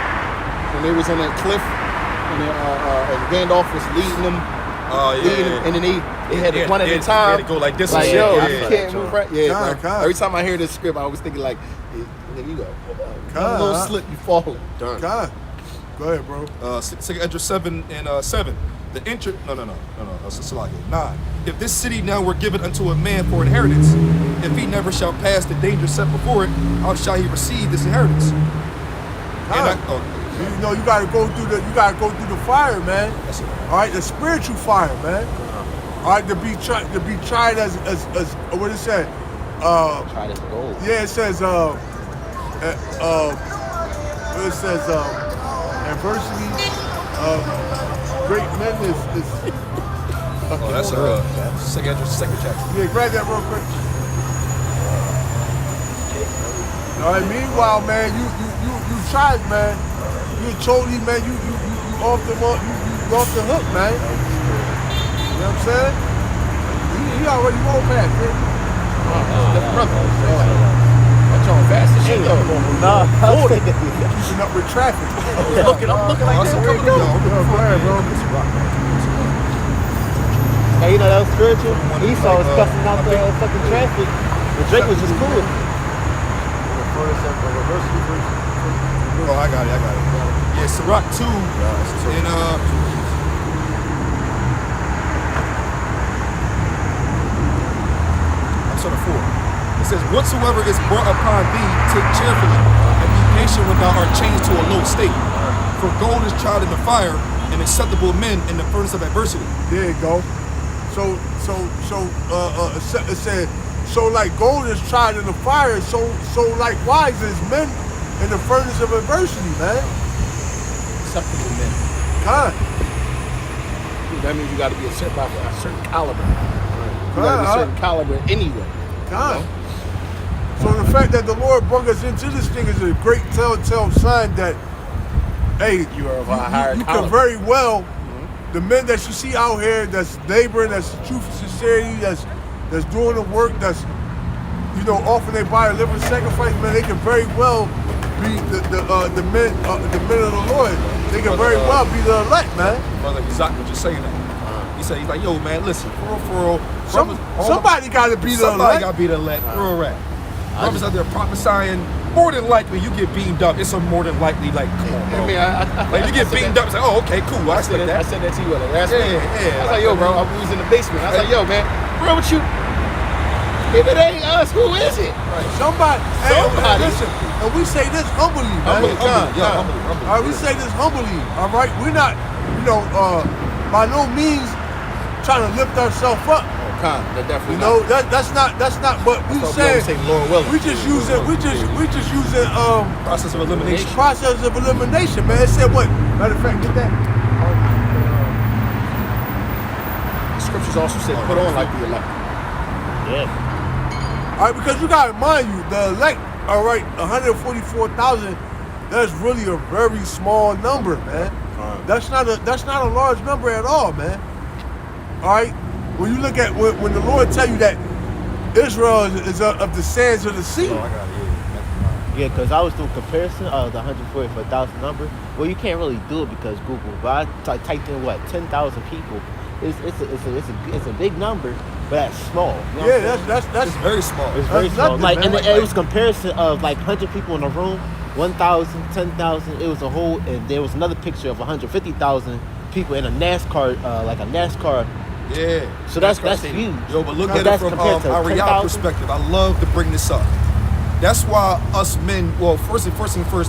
[SPEAKER 6] when they was on that cliff, and Gandalf was leading them, and then they had to one at a time.
[SPEAKER 1] They had to go like this.
[SPEAKER 6] Like,
[SPEAKER 1] and
[SPEAKER 6] yo,
[SPEAKER 1] shit.
[SPEAKER 6] you can't move right. Yeah,
[SPEAKER 4] Con,
[SPEAKER 6] bro.
[SPEAKER 4] con.
[SPEAKER 6] Every time I hear this script, I was thinking like, nigga, you go,
[SPEAKER 4] Con,
[SPEAKER 6] a little
[SPEAKER 4] huh?
[SPEAKER 6] slip, you fall. Done.
[SPEAKER 4] God. Go ahead, bro.
[SPEAKER 1] Second Ezra 7 and 7. The entrance. No. That's Salakia. 9. If this city now were given unto a man for inheritance, if he never shall pass the danger set before it, how shall he receive this inheritance?
[SPEAKER 4] You know, you gotta go through the fire, man.
[SPEAKER 1] That's it.
[SPEAKER 4] All right, the spiritual fire, man. All right, to be tried as what it said.
[SPEAKER 5] Try this gold.
[SPEAKER 4] Yeah, it says adversity. Great men is.
[SPEAKER 1] Oh, that's second chapter.
[SPEAKER 4] Yeah, grab that real quick. All right. Meanwhile, man, you tried, man. You totally, man. You off the hook, you off the hook, man. You know what I'm saying? He already rolled past, man.
[SPEAKER 6] That brother. That's on fast as shit though.
[SPEAKER 5] No,
[SPEAKER 4] Keeping up with traffic.
[SPEAKER 2] I'm looking like this.
[SPEAKER 1] Also,
[SPEAKER 2] Where you
[SPEAKER 1] coming
[SPEAKER 2] going?
[SPEAKER 1] down.
[SPEAKER 4] Go ahead, bro.
[SPEAKER 5] Hey, you know that was spiritual? Esau was cussing out the fucking traffic. The Drake was just cool.
[SPEAKER 1] Oh, I got it. Yeah, Sirach 2 and I'm sorry, 4. It says, whatsoever is brought upon thee, take cheerfully, and be patient when thou art changed to a low state. For gold is tried in the fire, and acceptable men in the furnace of adversity.
[SPEAKER 4] There you go. It said, so like gold is tried in the fire, so likewise is men in the furnace of adversity, man.
[SPEAKER 6] Acceptable men.
[SPEAKER 4] God.
[SPEAKER 6] That means you got to be a certain caliber. You got to be a certain caliber anyway.
[SPEAKER 4] God. So the fact that the Lord brought us into this thing is a great telltale sign that, hey,
[SPEAKER 6] You are of a higher
[SPEAKER 4] you
[SPEAKER 6] caliber.
[SPEAKER 4] can very well, the men that you see out here that's laboring, that's truth and sincerity, that's doing the work, that's, you know, offering their body, living sacrifice, man, they can very well be the men of the Lord. They can very well be the elect, man.
[SPEAKER 1] Brother Isaac was just saying that. He's like, yo, man, listen, for real.
[SPEAKER 4] Somebody got to be the
[SPEAKER 1] Somebody
[SPEAKER 4] elect.
[SPEAKER 1] got to be the elect. Real rap. Brothers out there prophesying, more than likely you get beamed up. It's a more than likely, like, come on, bro.
[SPEAKER 6] I mean,
[SPEAKER 1] Like, you get beamed up, it's like, oh, okay, cool, I
[SPEAKER 6] I said
[SPEAKER 1] expect
[SPEAKER 6] that. I
[SPEAKER 1] that.
[SPEAKER 6] said that to you last week.
[SPEAKER 1] Yeah.
[SPEAKER 6] I was like, yo, bro, I was in the basement. I was like, yo, man, real with you. If it ain't us, who is it?
[SPEAKER 4] Somebody.
[SPEAKER 6] Somebody.
[SPEAKER 4] Listen, and we say this humbly, man.
[SPEAKER 6] Humbly,
[SPEAKER 1] Humbly.
[SPEAKER 4] All right, we say this humbly. All right, we're not, by no means trying to lift ourselves up.
[SPEAKER 6] Con, that definitely
[SPEAKER 4] You know, that's not what we
[SPEAKER 6] say.
[SPEAKER 4] say.
[SPEAKER 6] Lord willing.
[SPEAKER 4] We just use it. We just use it.
[SPEAKER 1] Process of elimination.
[SPEAKER 4] Process of elimination, man. It said what? Matter of fact, get that.
[SPEAKER 6] The scriptures also say, put on like the elect.
[SPEAKER 5] Yeah.
[SPEAKER 4] All right, because you got to mind you, the elect. All right, 144,000. That's really a very small number, man. That's not a large number at all, man. All right, when you look at when the Lord tell you that Israel is of the sands of the sea.
[SPEAKER 1] Oh, I got it.
[SPEAKER 5] Yeah, because I was doing comparison of the 144,000 number. Well, you can't really do it because Google. But I typed in 10,000 people. It's a big number, but that's small. You know what I'm saying?
[SPEAKER 4] That's
[SPEAKER 1] It's very small.
[SPEAKER 5] It's very
[SPEAKER 4] That's
[SPEAKER 5] small.
[SPEAKER 4] nothing,
[SPEAKER 5] Like,
[SPEAKER 4] man.
[SPEAKER 5] and it was a comparison of like 100 people in a room, 1,000, 10,000. It was a whole, and there was another picture of 150,000 people in a NASCAR, like a NASCAR.
[SPEAKER 1] Yeah.
[SPEAKER 5] So that's
[SPEAKER 6] stadium.
[SPEAKER 5] huge.
[SPEAKER 1] Yo, but look
[SPEAKER 5] But
[SPEAKER 1] at it
[SPEAKER 5] that's
[SPEAKER 1] from
[SPEAKER 5] compared to
[SPEAKER 1] our Riyadh
[SPEAKER 5] 10,000.
[SPEAKER 1] perspective. I love to bring this up. That's why us men, well, first,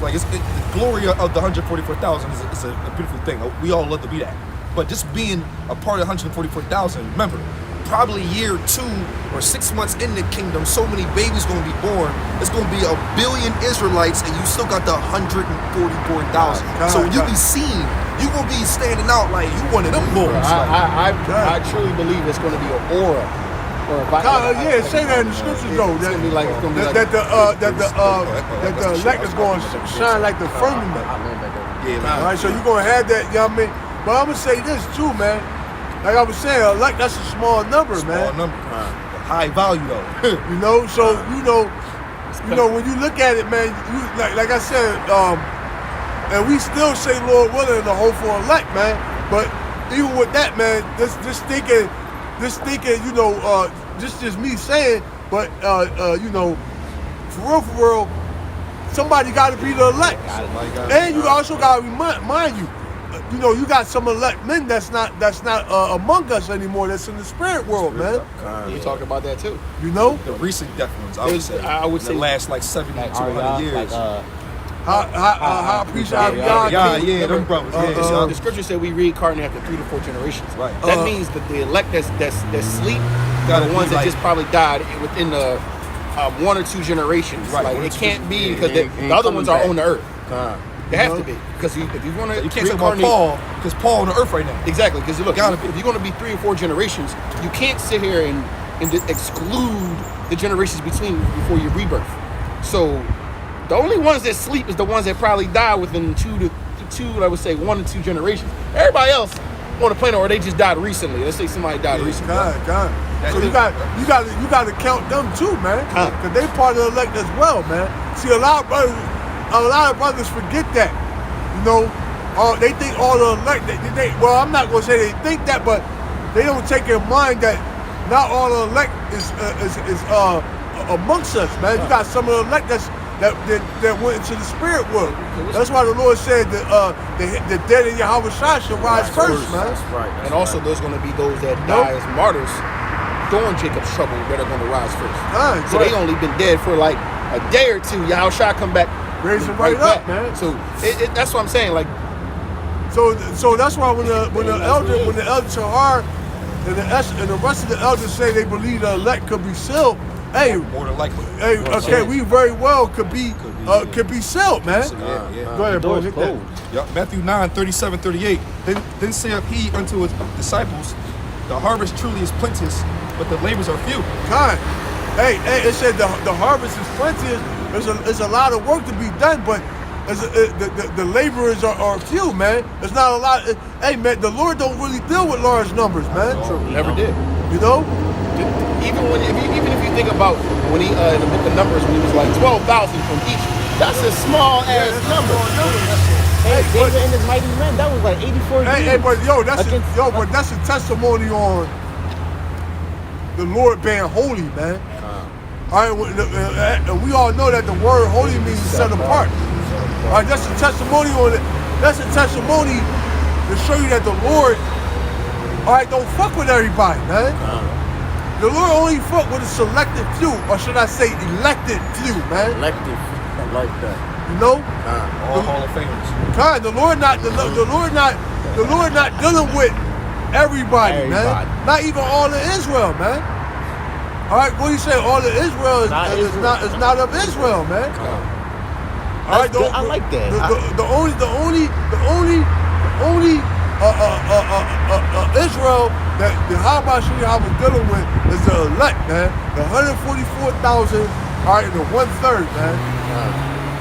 [SPEAKER 1] like the glory of the 144,000 is a beautiful thing. We all love to be that. But just being a part of 144,000, remember, probably year 2 or 6 months in the kingdom, so many babies going to be born. It's going to be 1 billion Israelites, and you still got the 144,000. So when you be seen you gonna be standing out like you one of them boys.
[SPEAKER 6] I truly believe it's going to be an aura. Or a
[SPEAKER 4] Yeah, say that in the scriptures though.
[SPEAKER 6] It's gonna be like
[SPEAKER 4] That the elect is going to shine like the firmament.
[SPEAKER 1] Yeah,
[SPEAKER 4] All right, so you're going to have that, you know what I mean? But I'm going to say this too, man. Like I was saying, elect, that's a small number,
[SPEAKER 1] small
[SPEAKER 4] man.
[SPEAKER 1] number. High value though.
[SPEAKER 4] You know, so you know when you look at it, man, you like I said, and we still say Lord willing the hope for elect, man. But even with that, man, just thinking, you know, just me saying, but you know, for real, somebody got to be the elect, and you also got to remind you. You know, you got some elect men that's not among us anymore. That's in the spirit world, man.
[SPEAKER 6] We talked about that too.
[SPEAKER 4] You know,
[SPEAKER 1] The recent death ones, I would say the last like 70 to 200 years.
[SPEAKER 4] how appreciate
[SPEAKER 1] Yeah, them brothers.
[SPEAKER 6] The scripture said we reincarnate after 3 to 4 generations.
[SPEAKER 1] Right.
[SPEAKER 6] That means that the elect that's sleep are
[SPEAKER 1] Gotta
[SPEAKER 6] the ones
[SPEAKER 1] be
[SPEAKER 6] that
[SPEAKER 1] like-
[SPEAKER 6] just probably died within the 1 or 2 generations.
[SPEAKER 1] Right,
[SPEAKER 6] Like
[SPEAKER 1] 1 or
[SPEAKER 6] it
[SPEAKER 1] 2
[SPEAKER 6] can't be because
[SPEAKER 2] ain't
[SPEAKER 6] the other
[SPEAKER 2] coming
[SPEAKER 6] ones are
[SPEAKER 2] back.
[SPEAKER 6] on the earth. They have to be because if you want to
[SPEAKER 1] You can't talk about
[SPEAKER 6] reincarnate,
[SPEAKER 1] Paul, because Paul on the earth right now.
[SPEAKER 6] exactly. Because look,
[SPEAKER 1] Gotta be.
[SPEAKER 6] if you're going to be 3 or 4 generations, you can't sit here and exclude the generations between before your rebirth. So the only ones that sleep is the ones that probably die within 2 to 2, I would say 1 to 2 generations. Everybody else on the planet, or they just died recently. Let's say somebody died recently.
[SPEAKER 4] God. So you got to count them too, man, because they part of the elect as well, man. See, a lot of brothers forget that. You know, they think all the elect. Well, I'm not gonna say they think that, but they don't take in mind that not all the elect is amongst us, man. You got some of the elect that went into the spirit world. That's why the Lord said the dead in Yahweh Shai shall rise first, man.
[SPEAKER 2] That's right.
[SPEAKER 6] And also, there's going to be those that die as martyrs during Jacob's trouble that are going to rise first. So they only been dead for like a day or two. Yahushua come back,
[SPEAKER 4] Raise them right up, man.
[SPEAKER 6] So that's what I'm saying. Like,
[SPEAKER 4] so that's why when the elder Tahar and the rest of the elders say they believe the elect could be sealed, hey,
[SPEAKER 1] More than likely.
[SPEAKER 4] hey, okay, we very well could be sealed, man.
[SPEAKER 1] Yeah.
[SPEAKER 4] Go ahead, bro. Hit that.
[SPEAKER 1] Yep. Matthew 9, 37, 38. Then saith he unto his disciples, the harvest truly is plenteous, but the labors are few.
[SPEAKER 4] Kind. Hey, it said the harvest is plenty. There's a lot of work to be done, but the laborers are few, man. There's not a lot. Hey, man, the Lord don't really deal with large numbers, man.
[SPEAKER 6] never did.
[SPEAKER 4] You know?
[SPEAKER 6] Even if you think about when he in the book of Numbers, when he was like 12,000 from each, that's a small ass number.
[SPEAKER 5] Hey, David and his mighty men, that was like 84 years.
[SPEAKER 4] Hey, but that's a testimony on the Lord being holy, man. All right, and we all know that the word holy means set apart. All right, that's a testimony on it. That's a testimony to show you that the Lord, all right, don't fuck with everybody, man. The Lord only fuck with a selected few, or should I say elected few, man.
[SPEAKER 2] Elective. I like that.
[SPEAKER 4] You know?
[SPEAKER 1] All Hall of Famers.
[SPEAKER 4] God, the Lord not dealing with everybody, man. Not even all of Israel, man. All right, what you say? All of Israel is not of Israel, man. All right,
[SPEAKER 5] I like that.
[SPEAKER 4] The only Israel that the Habashiri I was dealing with is the elect, man. The 144,000, all right, the 1/3, man.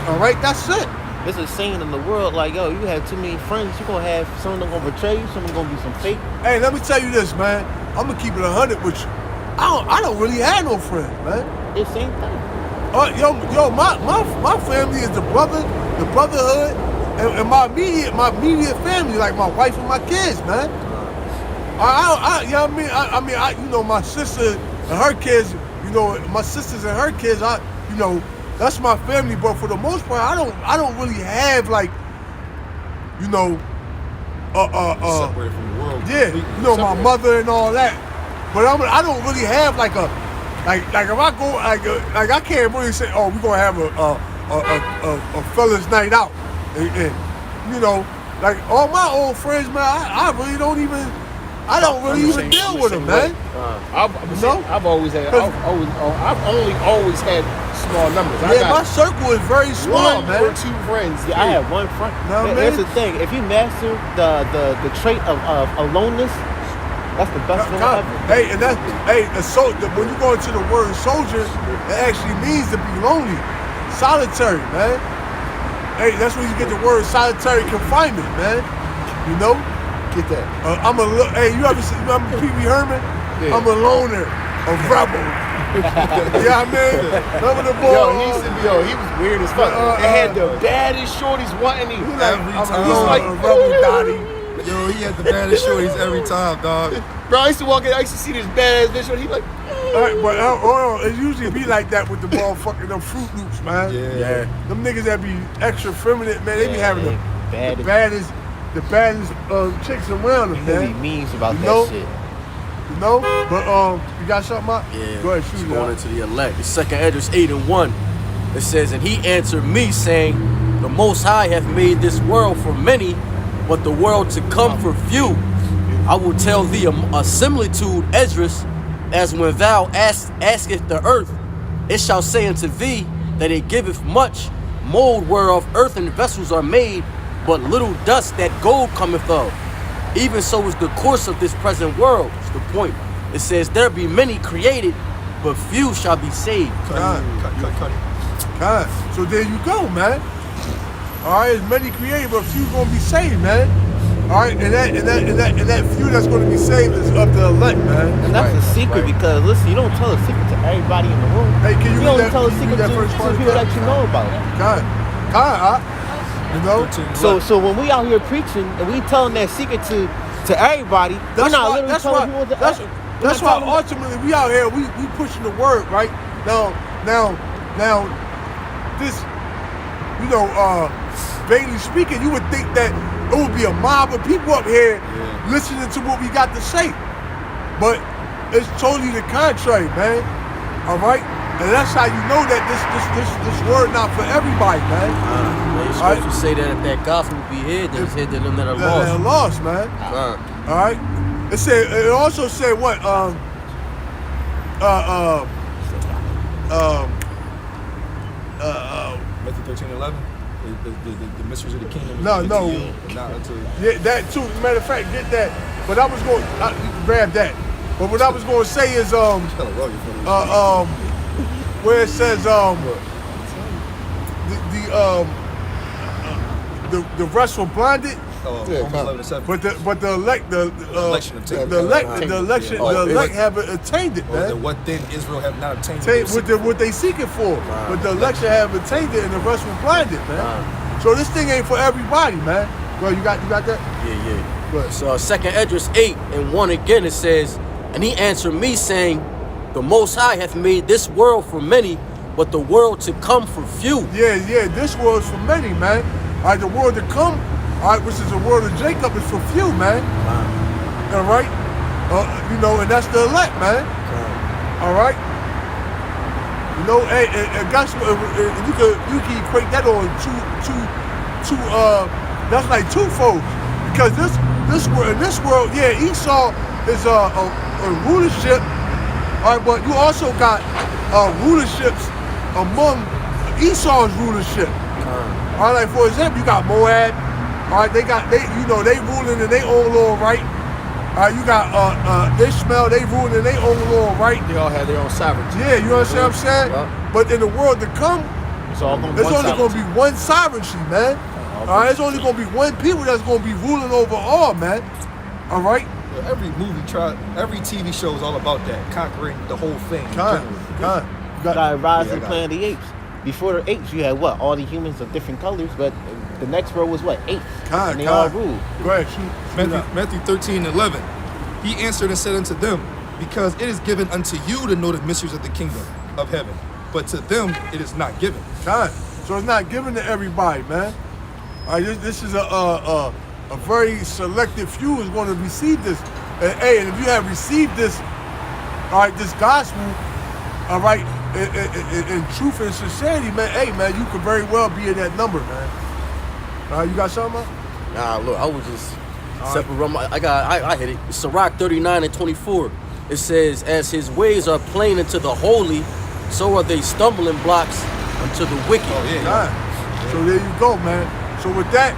[SPEAKER 4] All right, that's it.
[SPEAKER 5] There's a saying in the world like, yo, you have too many friends, you're gonna have some of them gonna betray you, some of them gonna be some fake.
[SPEAKER 4] Hey, let me tell you this, man. I'm gonna keep it 100 with you. I don't really have no friends, man.
[SPEAKER 5] It's same thing.
[SPEAKER 4] My family is the brotherhood, and my immediate family, like my wife and my kids, man. You know what I mean? You know, my sister and her kids, you know, my sisters and her kids, you know, that's my family. But for the most part, I don't really have like, you know,
[SPEAKER 1] Separated from the world.
[SPEAKER 4] yeah, you know, my mother and all that. But I don't really have like if I go like I can't really say, oh, we're gonna have a fellas night out, and you know, like all my old friends, man, I really don't even deal with them, man.
[SPEAKER 6] I've only always had small numbers. I
[SPEAKER 4] Yeah, my
[SPEAKER 6] got
[SPEAKER 4] circle is very small,
[SPEAKER 6] one
[SPEAKER 4] man.
[SPEAKER 6] or two friends.
[SPEAKER 5] Yeah, I have one friend.
[SPEAKER 4] No,
[SPEAKER 5] Here's
[SPEAKER 4] man.
[SPEAKER 5] the thing: if you master the trait of aloneness, that's the best thing ever.
[SPEAKER 4] Hey, and that's when you go into the word soldier, it actually means to be lonely, solitary, man. Hey, that's where you get the word solitary confinement, man. You know,
[SPEAKER 6] Get that.
[SPEAKER 4] Hey, you ever remember Pee Wee Herman?
[SPEAKER 6] Yeah.
[SPEAKER 4] I'm a loner, a rebel. Yeah, I mean, remember the boy?
[SPEAKER 6] He was weird as fuck. They had the baddest shorties wanting him.
[SPEAKER 1] Every
[SPEAKER 4] I'm a
[SPEAKER 1] time.
[SPEAKER 4] loner, a rebel, Dottie.
[SPEAKER 1] Yo, he had the baddest shorties every time, dog.
[SPEAKER 6] Bro, I used to walk in, I used to see this badass bitch, and he like,
[SPEAKER 4] All right, but it usually be like that with the motherfucking them Fruit Loops, man.
[SPEAKER 1] Yeah.
[SPEAKER 4] Them niggas that be extra feminine, man, they be having the
[SPEAKER 5] baddest.
[SPEAKER 4] baddest chicks around them,
[SPEAKER 5] Really
[SPEAKER 4] man.
[SPEAKER 5] means about
[SPEAKER 4] You
[SPEAKER 5] that
[SPEAKER 4] know?
[SPEAKER 5] shit.
[SPEAKER 4] You know? But you got something up?
[SPEAKER 2] Yeah.
[SPEAKER 4] Go ahead,
[SPEAKER 2] It's
[SPEAKER 4] shoot it
[SPEAKER 2] going
[SPEAKER 4] out.
[SPEAKER 2] into the elect. The second address 8 and 1. It says, and he answered me, saying, the Most High hath made this world for many, but the world to come for few. I will tell thee a similitude, Esdras, as when thou askest the earth, it shall say unto thee that it giveth much, mold whereof earthen vessels are made, but little dust that gold cometh of. Even so is the course of this present world. That's the point. It says, there be many created, but few shall be saved.
[SPEAKER 1] Cut.
[SPEAKER 4] God. So there you go, man. All right, as many created, but few gonna be saved, man. All right, and that few that's gonna be saved is of the elect, man.
[SPEAKER 5] And that's a secret because listen, you don't tell a secret to everybody in the room.
[SPEAKER 4] Hey, can you
[SPEAKER 5] You
[SPEAKER 4] read
[SPEAKER 5] only
[SPEAKER 4] that-
[SPEAKER 5] tell a
[SPEAKER 4] can you
[SPEAKER 5] secret
[SPEAKER 4] read
[SPEAKER 5] to
[SPEAKER 4] that first part of
[SPEAKER 5] people
[SPEAKER 4] that?
[SPEAKER 5] that you know about.
[SPEAKER 4] God, you know.
[SPEAKER 5] So when we out here preaching and we telling that secret to everybody, we're not literally telling people to.
[SPEAKER 4] That's why ultimately we out here, we pushing the word, right? Now, this, you know, vaguely speaking, you would think that it would be a mob of people up here listening to what we got to say. But it's totally the contrary, man. All right? And that's how you know that this word not for everybody, man.
[SPEAKER 2] You're supposed to say that if that gospel be hid, then it's hid to them that are
[SPEAKER 4] They're
[SPEAKER 2] lost.
[SPEAKER 4] lost, man. All right. It also said what?
[SPEAKER 1] Matthew 13:11. The mysteries of the kingdom.
[SPEAKER 4] No.
[SPEAKER 1] Not unto.
[SPEAKER 4] Yeah, that too. As a matter of fact, get that. But I was going to grab that. But what I was going to say is where it says the rest were blinded.
[SPEAKER 1] Romans 11:7.
[SPEAKER 4] But the elect haven't attained it, man.
[SPEAKER 1] What then Israel have not obtained?
[SPEAKER 4] What they seeking for. But the election have attained it and the rest were blinded, man. So this thing ain't for everybody, man. Bro, you got that?
[SPEAKER 2] Yeah.
[SPEAKER 4] Go ahead.
[SPEAKER 2] So second Esdras 8 and 1 again it says, and he answered me saying, the Most High hath made this world for many, but the world to come for few.
[SPEAKER 4] Yeah, this world is for many, man. All right, the world to come, all right, which is the world of Jacob, is for few, man. All right? You know, and that's the elect, man. All right? You know, and that's what you can equate that on two that's like twofold. Because in this world, yeah, Esau is a rulership, all right, but you also got rulerships among Esau's rulership. All right, like for example, you got Moab. All right, they ruling in their own law, right? All right, you got Ishmael, they ruling in their own law, right?
[SPEAKER 6] they all had their own sovereignty.
[SPEAKER 4] Yeah, you understand what I'm saying?
[SPEAKER 6] Yeah.
[SPEAKER 4] But in the world to come,
[SPEAKER 5] It's all gonna be
[SPEAKER 4] there's
[SPEAKER 5] one
[SPEAKER 4] only going to
[SPEAKER 5] sovereignty.
[SPEAKER 4] be one sovereignty, man. All right, there's only going to be one people that's going to be ruling over all, man. All right?
[SPEAKER 1] Every movie every TV show is all about that, conquering the whole thing. in
[SPEAKER 4] Con.
[SPEAKER 1] general.
[SPEAKER 4] You
[SPEAKER 5] Got Rise
[SPEAKER 1] Yeah, I
[SPEAKER 5] and
[SPEAKER 1] got
[SPEAKER 5] Planet of the Apes. Before the apes, you had what? All the humans of different colors, but the next world was what? Apes.
[SPEAKER 4] Con,
[SPEAKER 5] And they all
[SPEAKER 4] con.
[SPEAKER 5] ruled.
[SPEAKER 4] Go ahead, shoot.
[SPEAKER 1] Matthew 13:11. He answered and said unto them, because it is given unto you to know the mysteries of the kingdom of heaven, but to them it is not given.
[SPEAKER 4] Con. So it's not given to everybody, man. All right, this is a very selected few is going to receive this. And, hey, and if you have received this, all right, this gospel, all right, in truth and sincerity, man, hey, man, you could very well be in that number, man. All right, you got something, man?
[SPEAKER 2] Nah, look, I was just separate. I hit it. Sirach 39 and 24. It says, as his ways are plain unto the holy, so are they stumbling blocks unto the wicked.
[SPEAKER 1] Oh yeah.
[SPEAKER 4] God. So there you go, man. So with that,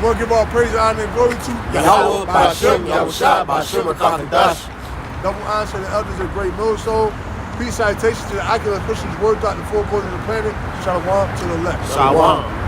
[SPEAKER 4] we're gonna give our praise, honor, and glory to
[SPEAKER 2] Yahweh, Ba'ashem, Yahushua, Ba'ashem, Rakakadash.
[SPEAKER 4] Double honor to the elders of Great Millstone. Peace, citation to the ocular Christians, word throughout the four corners of the planet. Shalom to the left.
[SPEAKER 5] Shalom.